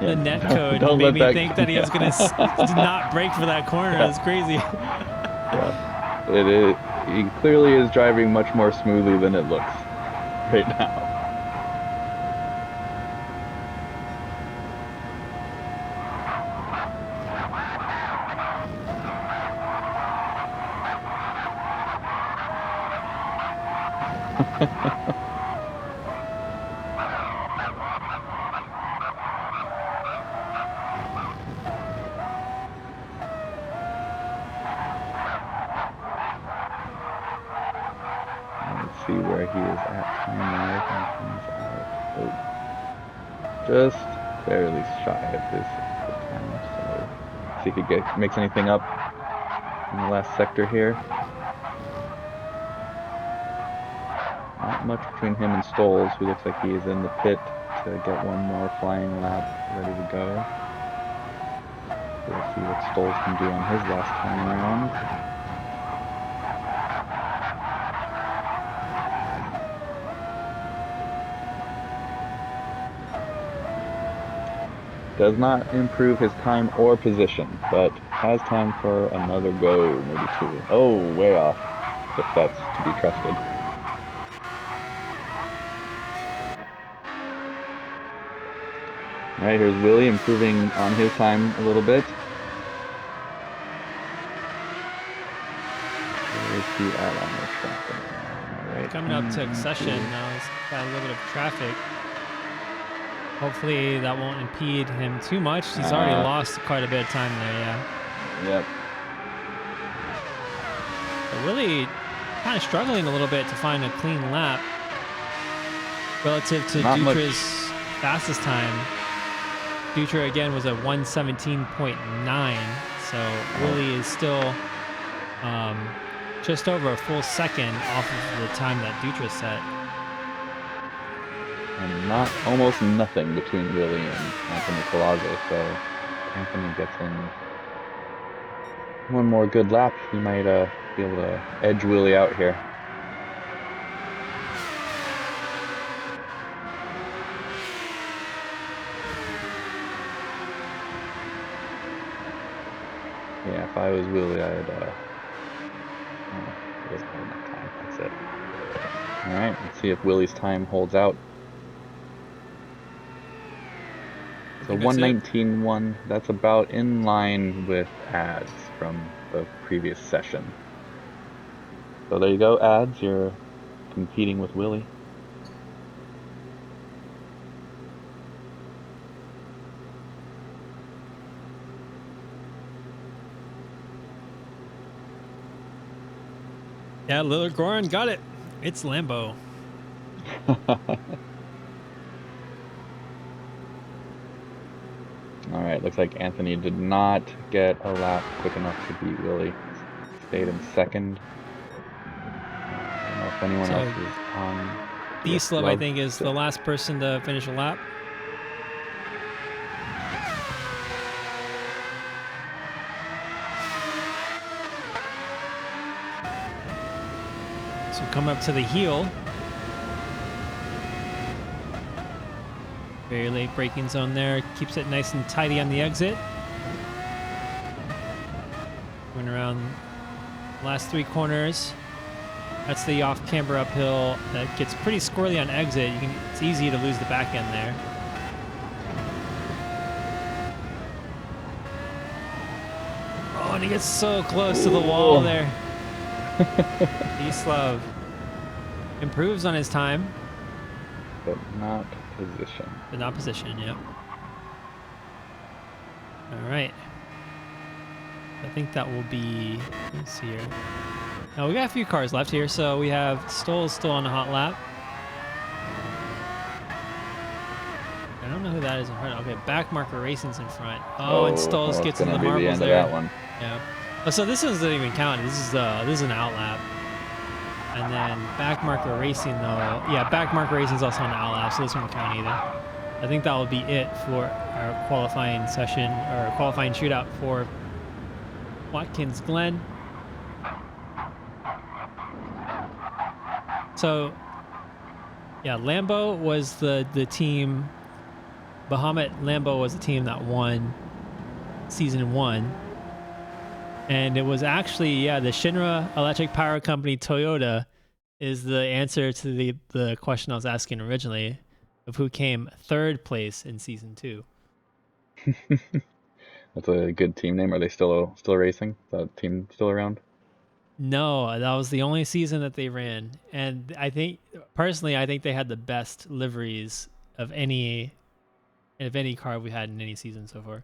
The net code made me think that he was going to not brake for that corner. That's crazy. Yeah. It is. He clearly is driving much more smoothly than it looks right now. Let's see where he is at time-wise when he comes out. Oh, just barely shy of his time. So see if he makes anything up in the last sector here. Not much between him and Stolz, who looks like he is in the pit to get one more flying lap ready to go. So we'll see what Stoles can do on his last time around. Does not improve his time or position, but has time for another go, maybe two. Oh, way off, if that's to be trusted. All right, here's Willie improving on his time a little bit. Where's he at on the track? All right, Coming up to Accession now. He's got a little bit of traffic. Hopefully that won't impede him too much. He's already lost quite a bit of time there, yeah. Yep. But really kind of struggling a little bit to find a clean lap relative to Not much. Dutra's fastest time. Dutra again was at 117.9, so Willie is still just over a full second off of the time that Dutra set. And almost nothing between Willie and Anthony Colazo, so Anthony gets in one more good lap. He might be able to edge Willie out here. Yeah, if I was Willie, I'd he doesn't have enough time. That's it. All right, let's see if Willie's time holds out. So 119.1, that's about in line with ads from the previous session. So there you go, ads. You're competing with Willie. Yeah, Lillard Goran got it. It's Lambo. All right, looks like Anthony did not get a lap quick enough to beat Willie. Stayed in second. I don't know if anyone else is on. D-Slub, I think, is the last person to finish a lap. So come up to the heel. Very late braking zone there. Keeps it nice and tidy on the exit. Going around the last three corners. That's the off-camber uphill that gets pretty squirrely on exit. It's easy to lose the back end there. Oh, and he gets so close to the wall there. D-Slub improves on his time. But not position. But not position, yep. All right. I think that will be, let's see here. Now we got a few cars left here, so we have Stoll still on a hot lap. I don't know who that is in front. Okay, back marker Racing's in front. Oh, and Stoll gets into the marbles there. That one. Yeah. Oh, so this doesn't even count. This is an out lap. And then back marker Racing though. Yeah, back marker Racing's also on the out lap, so this won't count either. I think that will be it for our qualifying session or qualifying shootout for Watkins Glen. So, yeah, Lambo was the team. Bahamut Lambo was the team that won season 1. And it was actually, yeah, the Shinra Electric Power Company Toyota is the answer to the question I was asking originally of who came third place in season 2. That's a good team name. Are they still racing? Is that team still around? No, that was the only season that they ran. And I think, personally, I think they had the best liveries of any car we had in any season so far.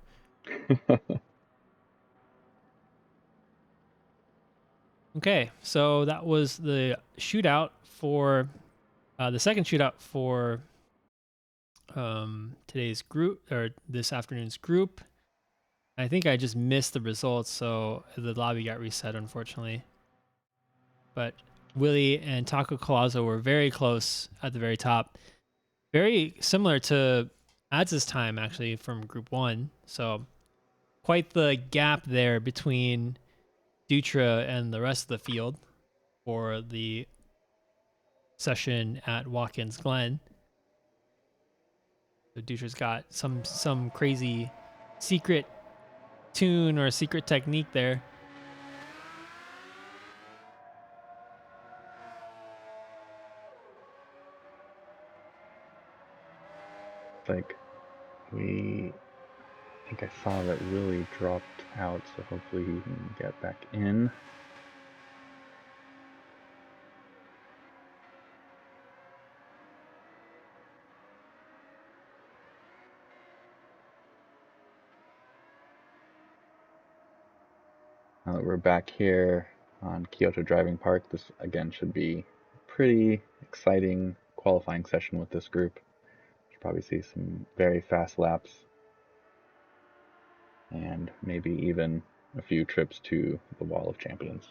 Okay, so that was the shootout for the second shootout for today's group or this afternoon's group. I think I just missed the results, so the lobby got reset, unfortunately. But Willie and Taco Colazo were very close at the very top. Very similar to Ads' time, actually, from Group 1. So quite the gap there between Dutra and the rest of the field for the session at Watkins Glen. So Dutra's got some crazy secret tune or secret technique there. Like I think I saw that Willie dropped out, so hopefully he can get back in. Now that we're back here on Kyoto Driving Park, this again should be a pretty exciting qualifying session with this group. Should probably see some very fast laps and maybe even a few trips to the Wall of Champions.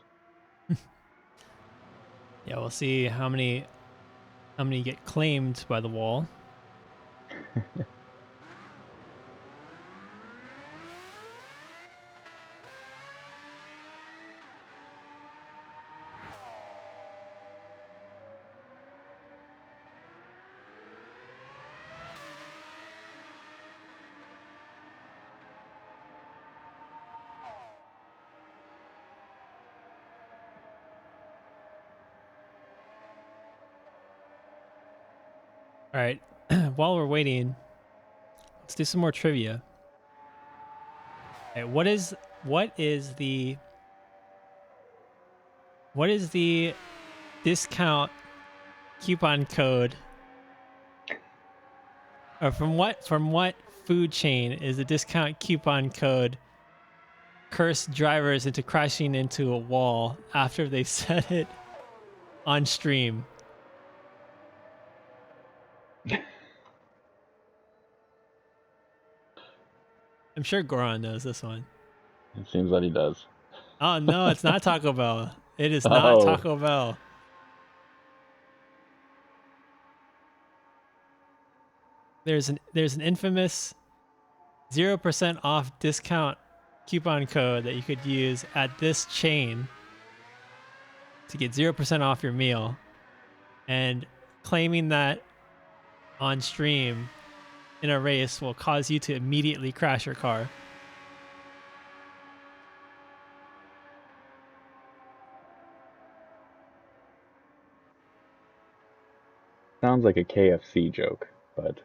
Yeah, we'll see how many get claimed by the wall. All right, while we're waiting, let's do some more trivia. All right, what is the discount coupon code, or from what food chain is the discount coupon code curse drivers into crashing into a wall after they set it on stream? I'm sure Goron knows this one. It seems that he does. Oh no, it's not Taco Bell. It is not Oh. Taco Bell. There's an infamous 0% off discount coupon code that you could use at this chain to get 0% off your meal, and claiming that on stream in a race will cause you to immediately crash your car. Sounds like a KFC joke, but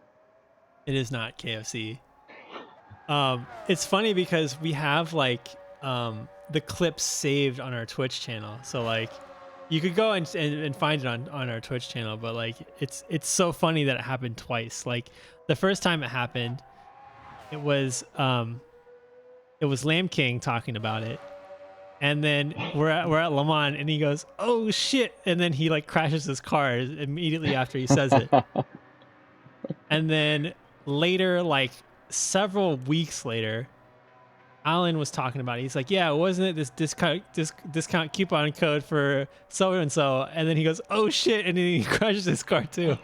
It is not KFC. It's funny because we have like the clips saved on our Twitch channel, so like you could go and find it on our Twitch channel, but like it's so funny that it happened twice. Like the first time it happened, it was Lamb King talking about it, and then we're at Le Mans, and he goes, "Oh shit!" and then he like crashes his car immediately after he says it. And then later, like several weeks later, Alan was talking about it. He's like, "Yeah, wasn't it this discount coupon code for so and so?" And then he goes, "Oh shit!" and then he crashes his car too.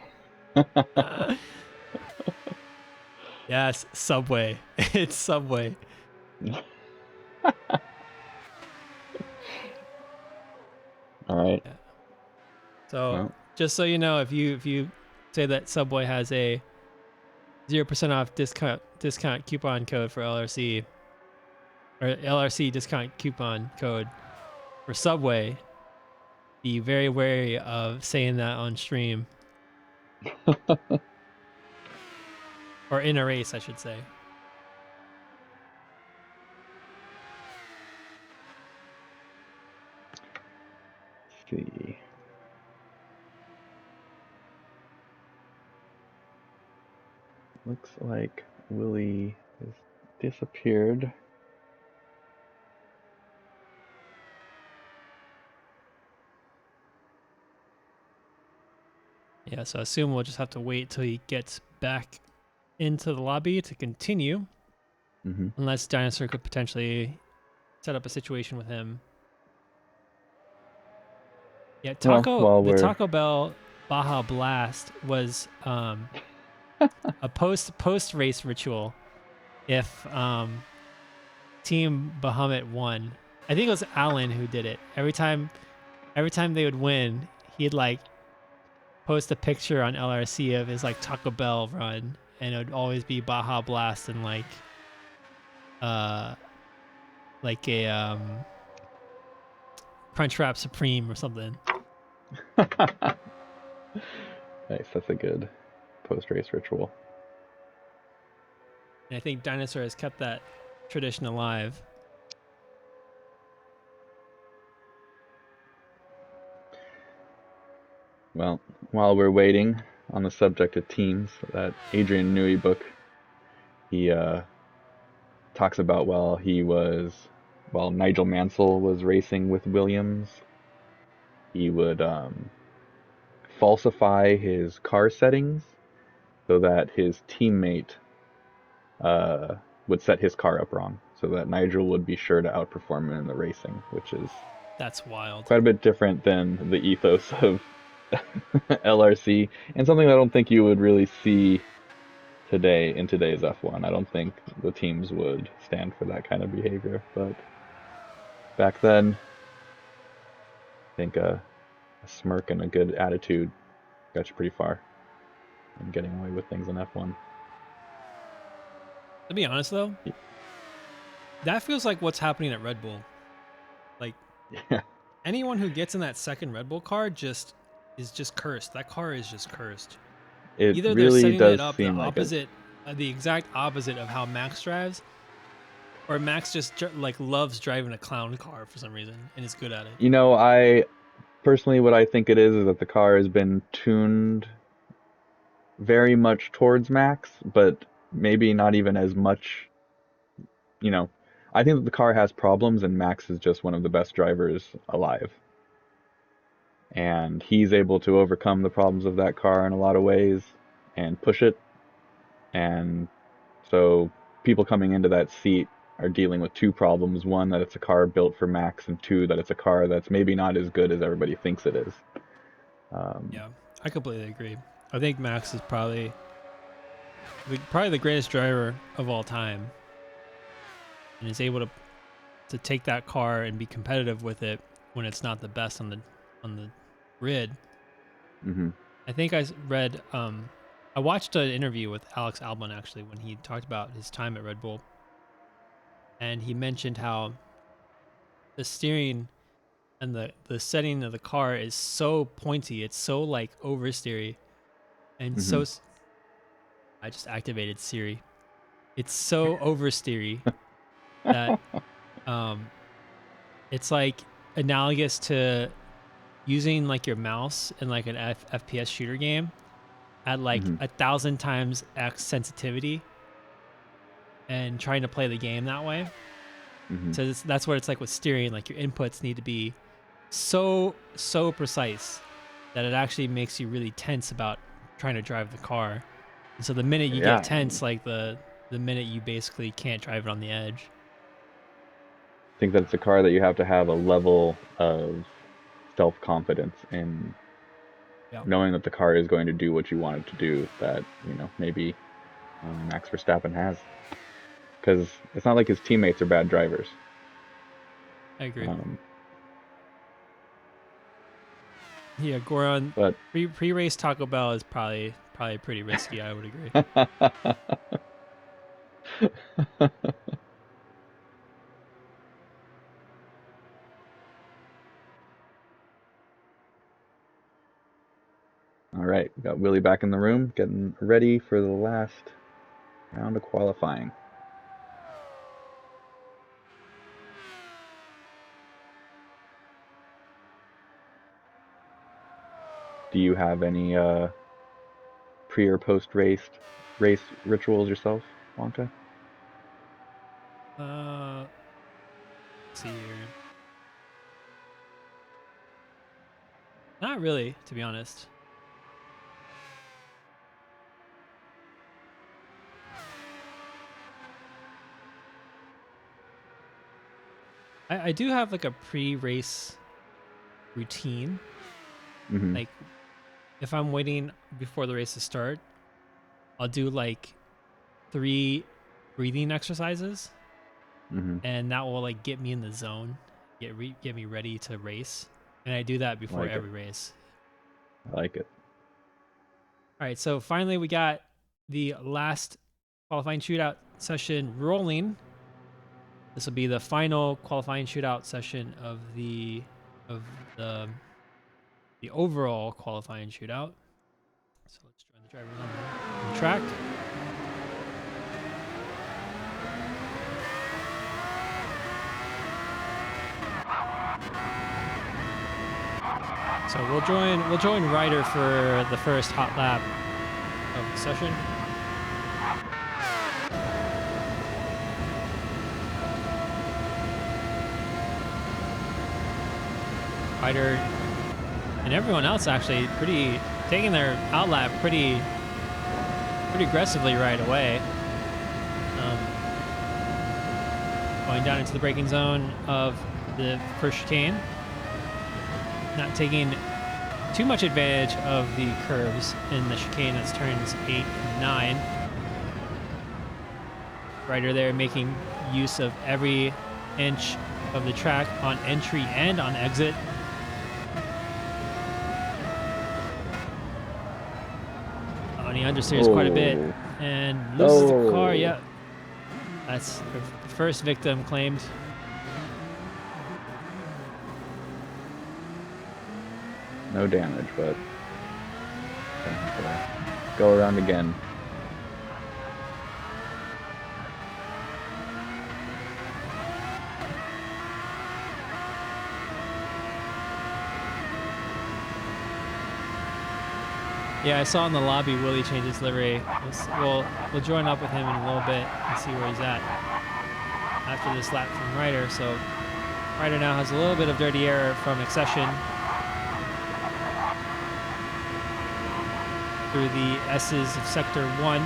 Yes, Subway. It's Subway. all right. Yeah. So just so you know, if you say that Subway has a 0% off discount coupon code for LRC, or LRC discount coupon code for Subway, be very wary of saying that on stream. Or in a race, I should say. Let's see. Looks like Willie has disappeared. Yeah, so I assume we'll just have to wait till he gets back into the lobby to continue. Mm-hmm. Unless Dinosaur could potentially set up a situation with him. Yeah, the Taco Bell Baja Blast was a post race ritual. If Team Bahamut won. I think it was Alan who did it. Every time they would win, he'd like post a picture on LRC of his like Taco Bell run, and it would always be Baja Blast and uh like a Crunchwrap Supreme or something. Nice, that's a good post-race ritual. And I think Dinosaur has kept that tradition alive. Well, while we're waiting on the subject of teams, that Adrian Newey book, he talks about while Nigel Mansell was racing with Williams, he would falsify his car settings so that his teammate uh, would set his car up wrong, so that Nigel would be sure to outperform him in the racing, which is That's wild. quite a bit different than the ethos of LRC, and something I don't think you would really see today in today's F1. I don't think the teams would stand for that kind of behavior, but back then, I think a smirk and a good attitude got you pretty far in getting away with things in F1. To be honest though, that feels like what's happening at Red Bull. Like Yeah, anyone who gets in that second Red Bull car is just cursed. That car is just cursed. it Either they're really setting it does up seem like it. the exact opposite of how Max drives, or Max just like loves driving a clown car for some reason and is good at it. You know, I personally, what I think it is that the car has been tuned very much towards Max, but maybe not even as much. You know, I think that the car has problems, and Max is just one of the best drivers alive. And he's able to overcome the problems of that car in a lot of ways and push it. And so people coming into that seat are dealing with two problems. One, that it's a car built for Max, and two, that it's a car that's maybe not as good as everybody thinks it is. Yeah, I completely agree. I think Max is probably the greatest driver of all time, and is able to take that car and be competitive with it when it's not the best on the grid. Hmm. I think read I watched an interview with Alex Albon actually when he talked about his time at Red Bull, and he mentioned how the steering and the setting of the car is so pointy, it's so like oversteery and Hmm. I just activated Siri. It's so oversteery that um it's like analogous to using like your mouse in like an FPS shooter game at like Hmm. 1,000 times X sensitivity and trying to play the game that way. Hmm. So that's what it's like with steering. Like your inputs need to be so precise that it actually makes you really tense about trying to drive the car. And so the minute you get Yeah, tense, like the minute you basically can't drive it on the edge. I think that it's a car that you have to have a level of self-confidence in Yeah, knowing that the car is going to do what you want it to do that, maybe Max Verstappen has. Because it's not like his teammates are bad drivers. I agree. Um, Yeah, Goron but pre-race Taco Bell is probably pretty risky. I would agree. all right, we got Willie back in the room, getting ready for the last round of qualifying. Do you have any pre or post race rituals yourself, Wonka? Let's see here. Not really, to be honest. I do have like a pre-race routine. Hmm. Like if I'm waiting before the race to start, I'll do like 3 breathing exercises. Hmm. and that will like get me in the zone, get me ready to race, and I do that I before like it. every race. I like it. All right, so finally we got the last qualifying shootout session rolling. This will be the final qualifying shootout session of of the the overall qualifying shootout. So let's join the drivers on the track. So we'll join Ryder for the first hot lap of the session. Ryder and everyone else actually taking their out lap pretty aggressively right away. Going down into the braking zone of the first chicane. Not taking too much advantage of the curves in the chicane that's turns 8 and 9. Ryder there making use of every inch of the track on entry and on exit. Oh, and he understeers quite a bit and loses the car. Yep. That's the first victim claimed. No damage, but go around again. Yeah, I saw in the lobby Willie change his livery. We'll join up with him in a little bit and see where he's at after this lap from Ryder. So Ryder now has a little bit of dirty air from Accession through the S's of Sector 1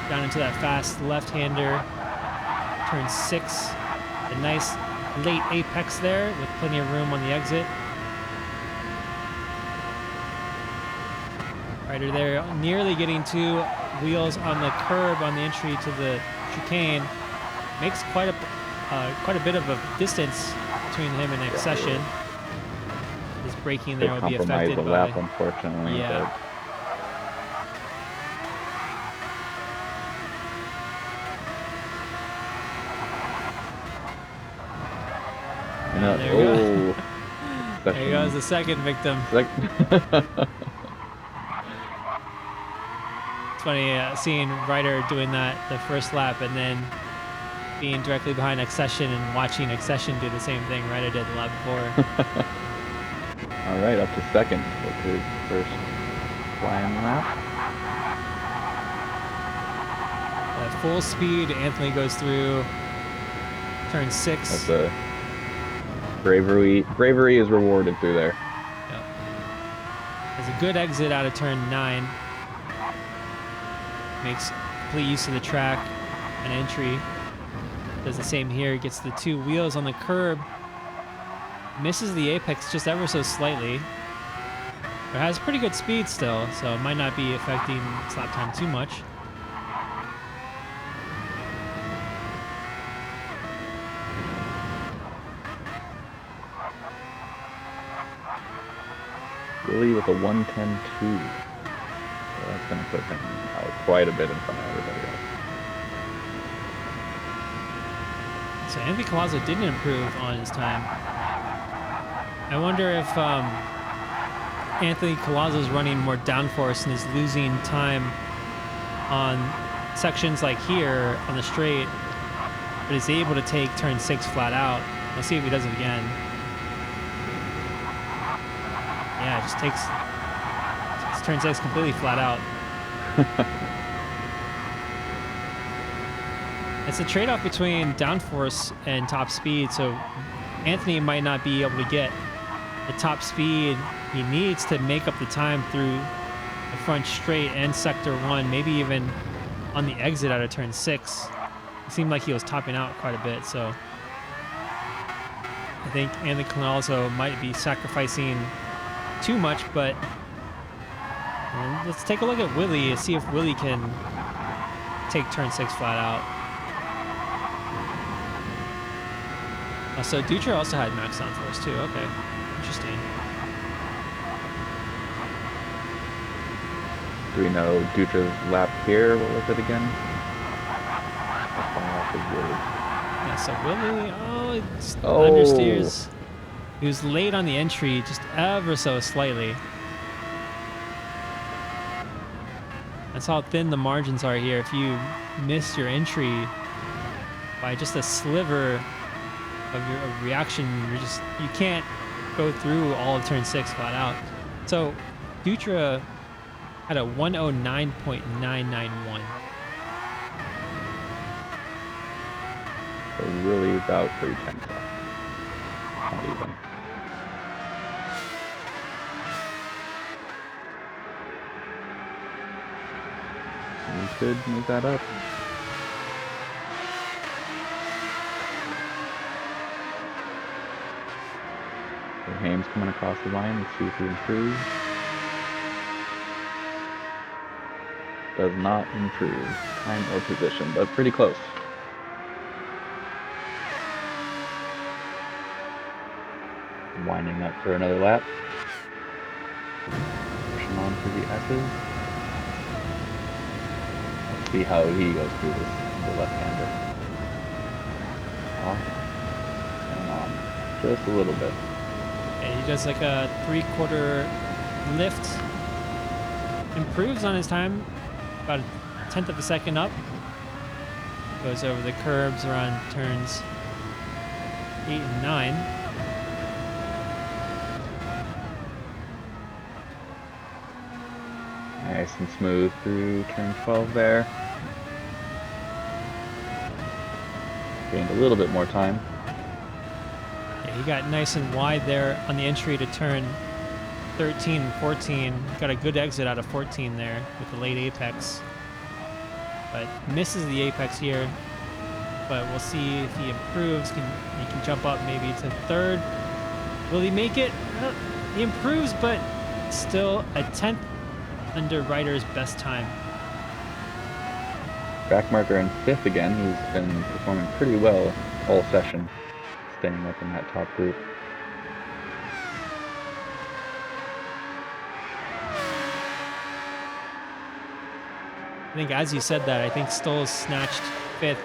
down into that fast left-hander, turn 6. A nice late apex there with plenty of room on the exit. Ryder there nearly getting 2 wheels on the curb on the entry to the chicane. Makes quite a bit of a distance between him and Accession. His braking there will be affected by... lap, unfortunately. Yeah. But... There we go. There goes the second victim. It's funny seeing Ryder doing that the first lap and then being directly behind Accession and watching Accession do the same thing Ryder did the lap before. All right, up to second with his first flying lap. At full speed, Anthony goes through turn 6. That's a bravery. Bravery is rewarded through there. Yep. Has a good exit out of turn 9. Makes complete use of the track and entry. Does the same here. Gets the 2 wheels on the curb. Misses the apex just ever so slightly. But has pretty good speed still, so it might not be affecting its lap time too much. Willie with a 1:10.2. So that's going to put him out quite a bit in front of everybody else. So Anthony Collazo didn't improve on his time. I wonder if Anthony Collazo's running more downforce and is losing time on sections like here on the straight, but is able to take turn 6 flat out. Let's see if he does it again. Yeah, it just takes turn 6 completely flat out. It's a trade-off between downforce and top speed, so Anthony might not be able to get the top speed he needs to make up the time through the front straight and sector 1, maybe even on the exit out of turn 6. It seemed like he was topping out quite a bit, so I think Anthony Collazo might be sacrificing too much, but let's take a look at Willie and see if Willie can take turn 6 flat out. So Dutra also had max downforce too. Okay, interesting. Do we know Dutra's lap here? What was it again? How far off is Willie? Yeah, so Willie, it's Oh. understeers. He was late on the entry, just ever so slightly. That's how thin the margins are here. If you miss your entry by just a sliver of your reaction, you can't go through all of turn 6 flat out. So Dutra had a 109.991. So really about 3 tenths off. Not even. We could move that up. So Hames coming across the line. Let's see if he improves. Does not improve time or position, but pretty close. Winding up for another lap. Pushing on through the S's. Let's see how he goes through this, the left-hander. Off and on. Just a little bit. And he does like a 3/4 lift. Improves on his time, about a 1/10 of a second up. Goes over the curbs around turns 8 and 9. Nice and smooth through turn 12 there. Gained a little bit more time. Yeah, he got nice and wide there on the entry to turn 13 and 14. Got a good exit out of 14 there with the late apex. But misses the apex here. But we'll see if he improves. He can jump up maybe to 3rd. Will he make it? He improves, but still a 10th under Ryder's best time. Back marker in 5th again. He's been performing pretty well all session, staying up in that top group. I think as you said that, I think Stoll snatched 5th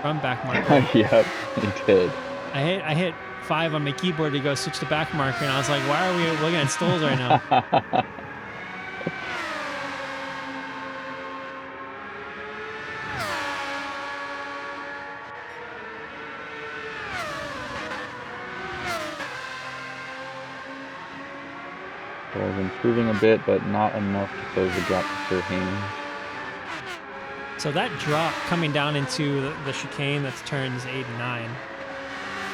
from back marker. Yep, he did. I hit 5 on my keyboard to go switch to back marker, and I was like, why are we looking at Stolls right now? Stoll's improving a bit, but not enough to close the gap to Sir Hames. So that drop coming down into the chicane, that's turns 8 and 9.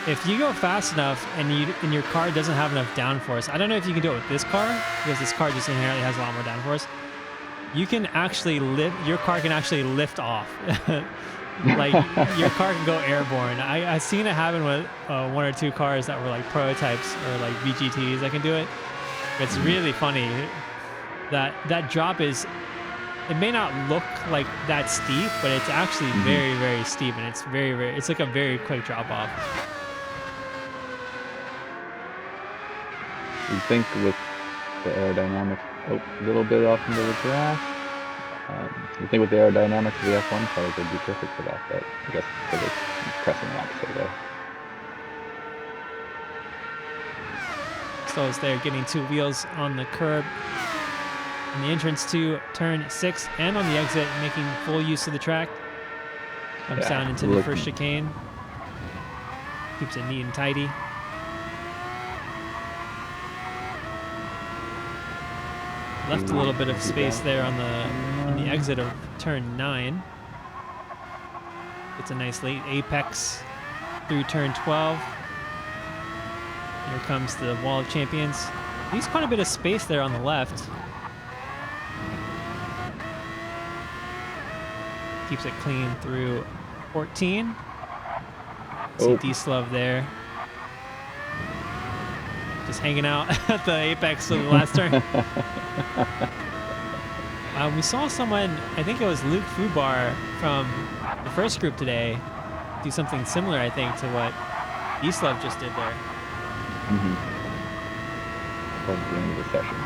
If you go fast enough and your car doesn't have enough downforce, I don't know if you can do it with this car, because this car just inherently has a lot more downforce. You can actually your car can actually lift off. Like your car can go airborne. I've seen it happen with 1 or 2 cars that were like prototypes or like VGTs that can do it. It's really funny. That drop is, it may not look like that steep, but it's actually very, very steep, and it's it's like a very quick drop off. You'd think with the aerodynamics, a little bit off into the grass. You'd think with the aerodynamics of the F1 cars, they'd be perfect for that, but I guess for the pressing the opposite way. So it's there getting 2 wheels on the curb. In the entrance to turn 6 and on the exit, making full use of the track. Comes down into the first chicane. Keeps it neat and tidy. Left a little bit of space there on the exit of turn 9. It's a nice late apex through turn 12. Here comes the Wall of Champions. Leaves quite a bit of space there on the left. Keeps it clean through 14. See D-Slove there. Just hanging out at the apex of the last turn. We saw someone, I think it was Luke Fubar from the first group today, do something similar, I think, to what Eastlove just did there. Towards the end of the session.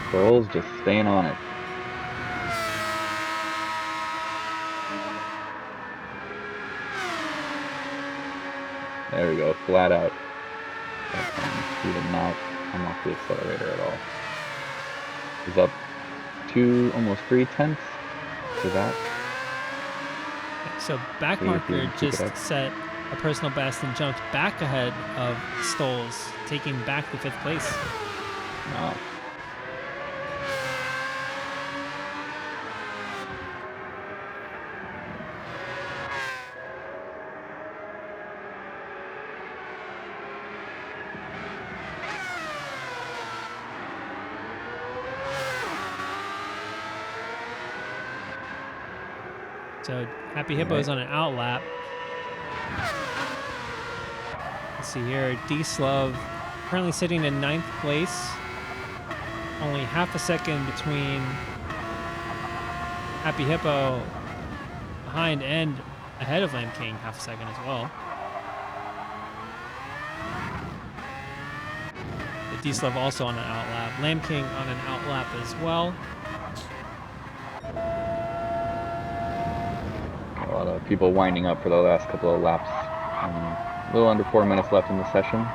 Stroll's just staying on it. There we go, flat out. He did not come off the accelerator at all. He's up almost 3/10 to that. So Backmarker just set a personal best and jumped back ahead of Stoles, taking back the 5th place. Wow. So Happy Hippo's on an out lap. Let's see here, D-Slove currently sitting in 9th place. Only half a second between Happy Hippo behind and ahead of Lamb King, half a second as well. The D-Slove also on an out lap. Lamb King on an out lap as well. A lot of people winding up for the last couple of laps. A little under 4 minutes left in the session.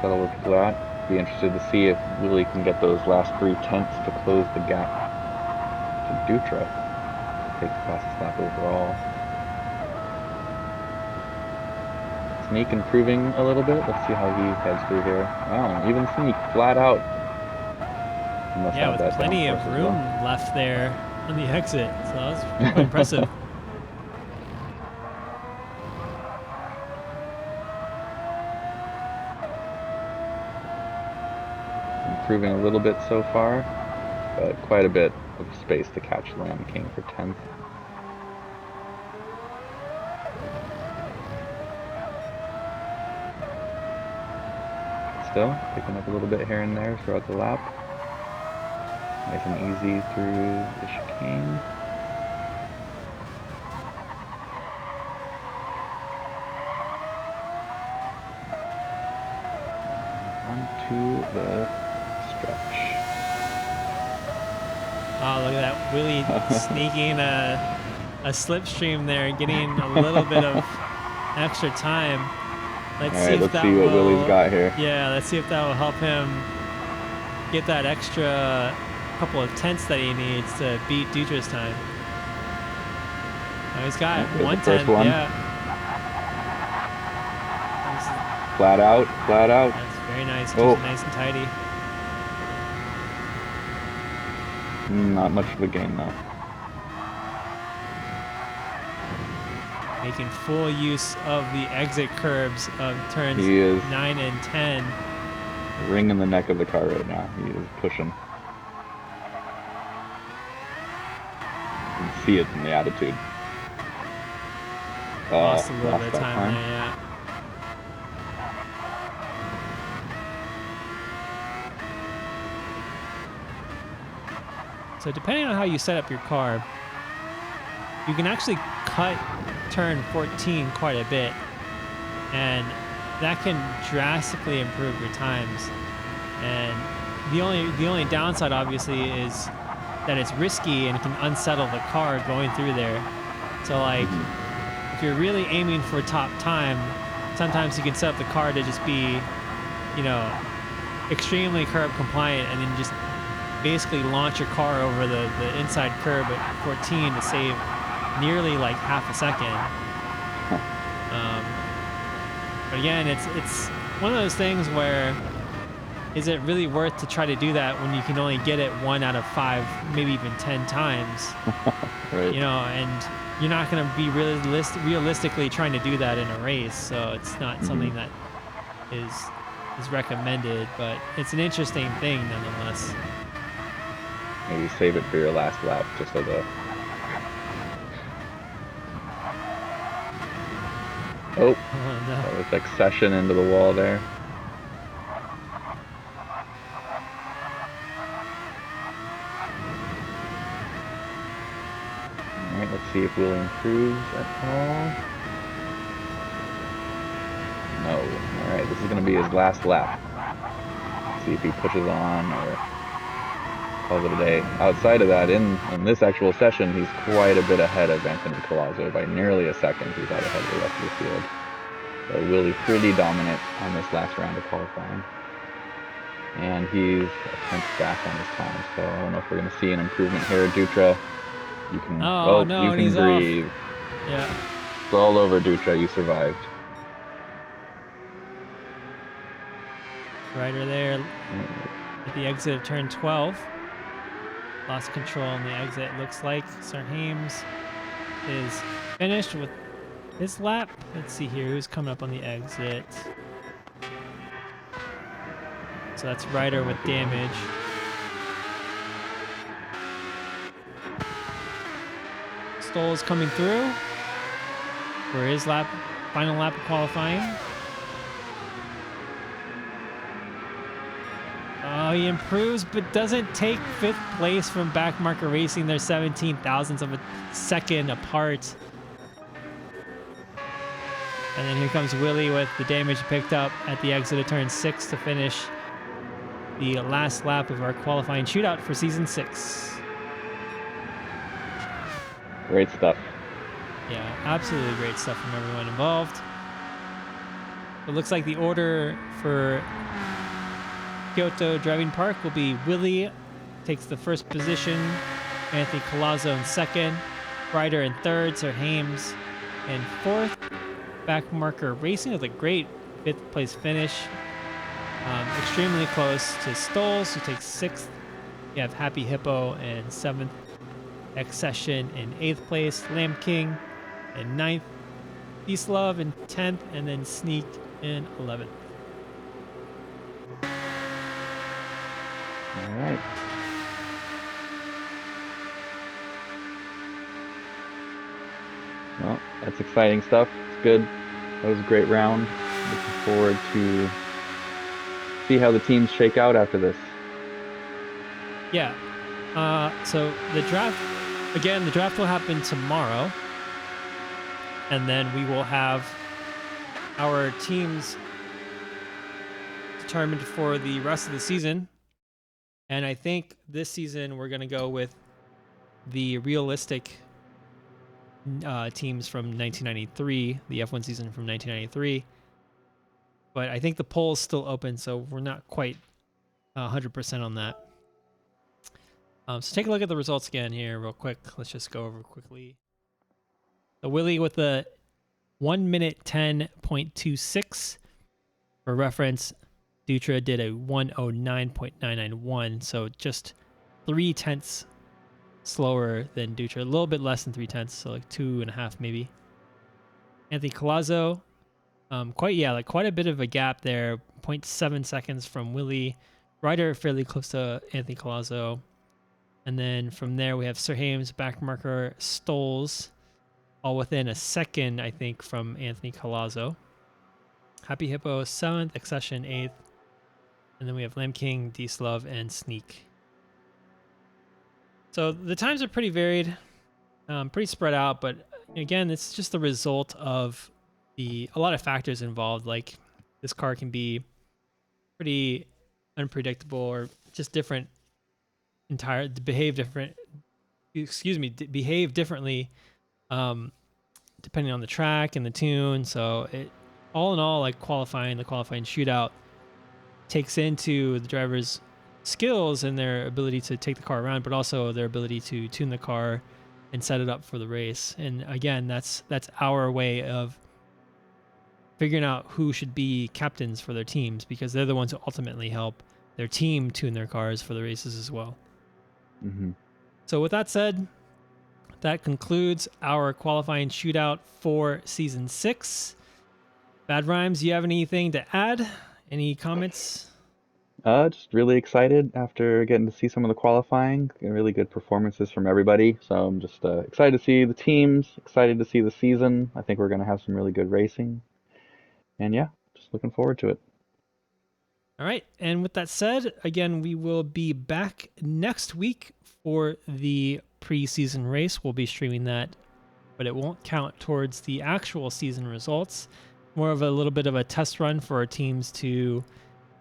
That'll look at that. Be interested to see if Willie can get those last 3/10 to close the gap to Dutra. Take the fastest lap overall. Sneak improving a little bit. Let's see how he heads through here. Wow, even Sneak flat out. Yeah, with plenty of room left there on the exit. So that was quite impressive. Improving a little bit so far, but quite a bit of space to catch Lamb King for 10th. Still picking up a little bit here and there throughout the lap. Nice and easy through the chicane. Onto the stretch. Oh, look at that. Willie sneaking a slipstream there, getting a little bit of extra time. Let's see what Willie's got here. Yeah, let's see if that will help him get that extra couple of tenths that he needs to beat Dutra's time. Oh, he's got 1/10. Yeah. Flat out. That's very nice. Keeps it nice and tidy. Not much of a gain though. Making full use of the exit curbs of turns 9 and 10. Ring in the neck of the car right now. He is pushing. You can see it in the attitude. Lost a little bit of time there, yeah. So depending on how you set up your car, you can actually cut turn 14 quite a bit, and that can drastically improve your times. And the only downside obviously is that it's risky and it can unsettle the car going through there. So like if you're really aiming for top time, sometimes you can set up the car to just be, extremely curb compliant, and then just basically launch your car over the inside curb at 14 to save nearly like half a second. But again, it's one of those things where, is it really worth to try to do that when you can only get it 1 out of 5, maybe even 10 times? Right. And you're not going to be realistically trying to do that in a race, so it's not something that is recommended, but it's an interesting thing nonetheless. Maybe save it for your last lap, just as a... Oh, no. That was accession into the wall there. Alright, let's see if Willie improves at all. No. All right, this is going to be his last lap. See if he pushes on or calls it a day. Outside of that, in this actual session, he's quite a bit ahead of Anthony Colazo by nearly a second. He's out ahead of the rest of the field. So Willie pretty dominant on this last round of qualifying. And he's a tenth back on his time, so I don't know if we're going to see an improvement here. Dutra, you can, Oh, no, you and can he's breathe. off. Yeah. It's all over, Dutra. You survived. Ryder there at the exit of turn 12. Lost control on the exit. Looks like Sir Hames is finished with his lap. Let's see here. Who's coming up on the exit? So that's Ryder with damage. Stoll's coming through for his lap, final lap of qualifying. Oh, he improves, but doesn't take 5th place from Backmarker Racing. They're 17 thousandths of a second apart. And then here comes Willie with the damage picked up at the exit of turn 6 to finish the last lap of our qualifying shootout for season 6. Great stuff. Yeah, absolutely great stuff from everyone involved. It looks like the order for Kyoto Driving Park will be Willie takes the first position, Anthony Colazo in second, Ryder in third, Sir Hames in fourth, Backmarker Racing with a great 5th place finish. Extremely close to Stolz, who takes 6th. You have Happy Hippo in 7th, Accession in 8th place, Lamb King in 9th, Peace Love in 10th, and then Sneak in 11th. All right. Well, that's exciting stuff. It's good. That was a great round. Looking forward to see how the teams shake out after this. Yeah. So the draft will happen tomorrow. And then we will have our teams determined for the rest of the season. And I think this season we're going to go with the realistic teams from 1993, the F1 season from 1993. But I think the poll's still open, so we're not quite 100% on that. So take a look at the results again here real quick. Let's just go over quickly. So Willie with the 1 minute 10.26. For reference, Dutra did a 109.991, so just 0.3 slower than Dutra. A little bit less than 0.3, so like 2.5 maybe. Anthony Colazo, quite a bit of a gap there. 0.7 seconds from Willie. Ryder fairly close to Anthony Colazo. And then from there we have Sir Hames, Backmarker, Stolz, all within a second, I think, from Anthony Colazo. Happy Hippo 7th, Accession 8th. And then we have Lamb King, D-Slove, and Sneak. So the times are pretty varied, pretty spread out, but again, it's just the result of a lot of factors involved. Like this car can be pretty unpredictable or just different, behave differently depending on the track and the tune. So it, all in all, like the qualifying shootout takes into the driver's skills and their ability to take the car around, but also their ability to tune the car and set it up for the race. And again, that's our way of figuring out who should be captains for their teams, because they're the ones who ultimately help their team tune their cars for the races as well. Mm-hmm. So with that said, that concludes our qualifying shootout for season 6. Bad Rhymes, do you have anything to add? Any comments? Just really excited after getting to see some of the qualifying. Really good performances from everybody. So I'm just excited to see the teams, excited to see the season. I think we're going to have some really good racing. And yeah, just looking forward to it. All right. And with that said, again, we will be back next week for the preseason race. We'll be streaming that but it won't count towards the actual season results. More of a little bit of a test run for our teams to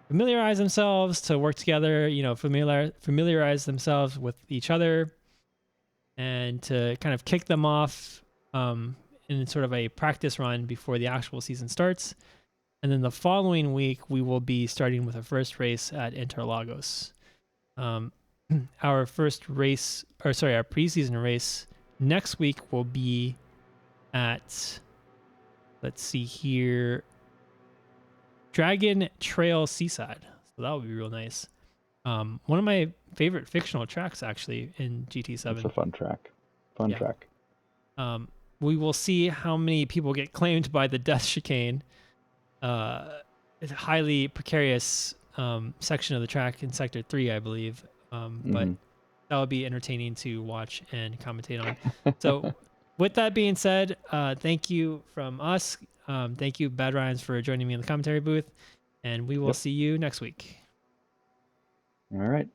familiarize themselves, to work together, familiarize themselves with each other, and to kind of kick them off in sort of a practice run before the actual season starts. And then the following week, we will be starting with a first race at Interlagos. Our preseason race next week will be at, let's see here, Dragon Trail Seaside. So that would be real nice. One of my favorite fictional tracks, actually, in GT7. It's a fun track. Fun track. We will see how many people get claimed by the death chicane. It's a highly precarious section of the track in Sector 3, I believe. But that would be entertaining to watch and commentate on. So with that being said, thank you from us. Thank you, Bad Ryans, for joining me in the commentary booth. And we will see you next week. All right.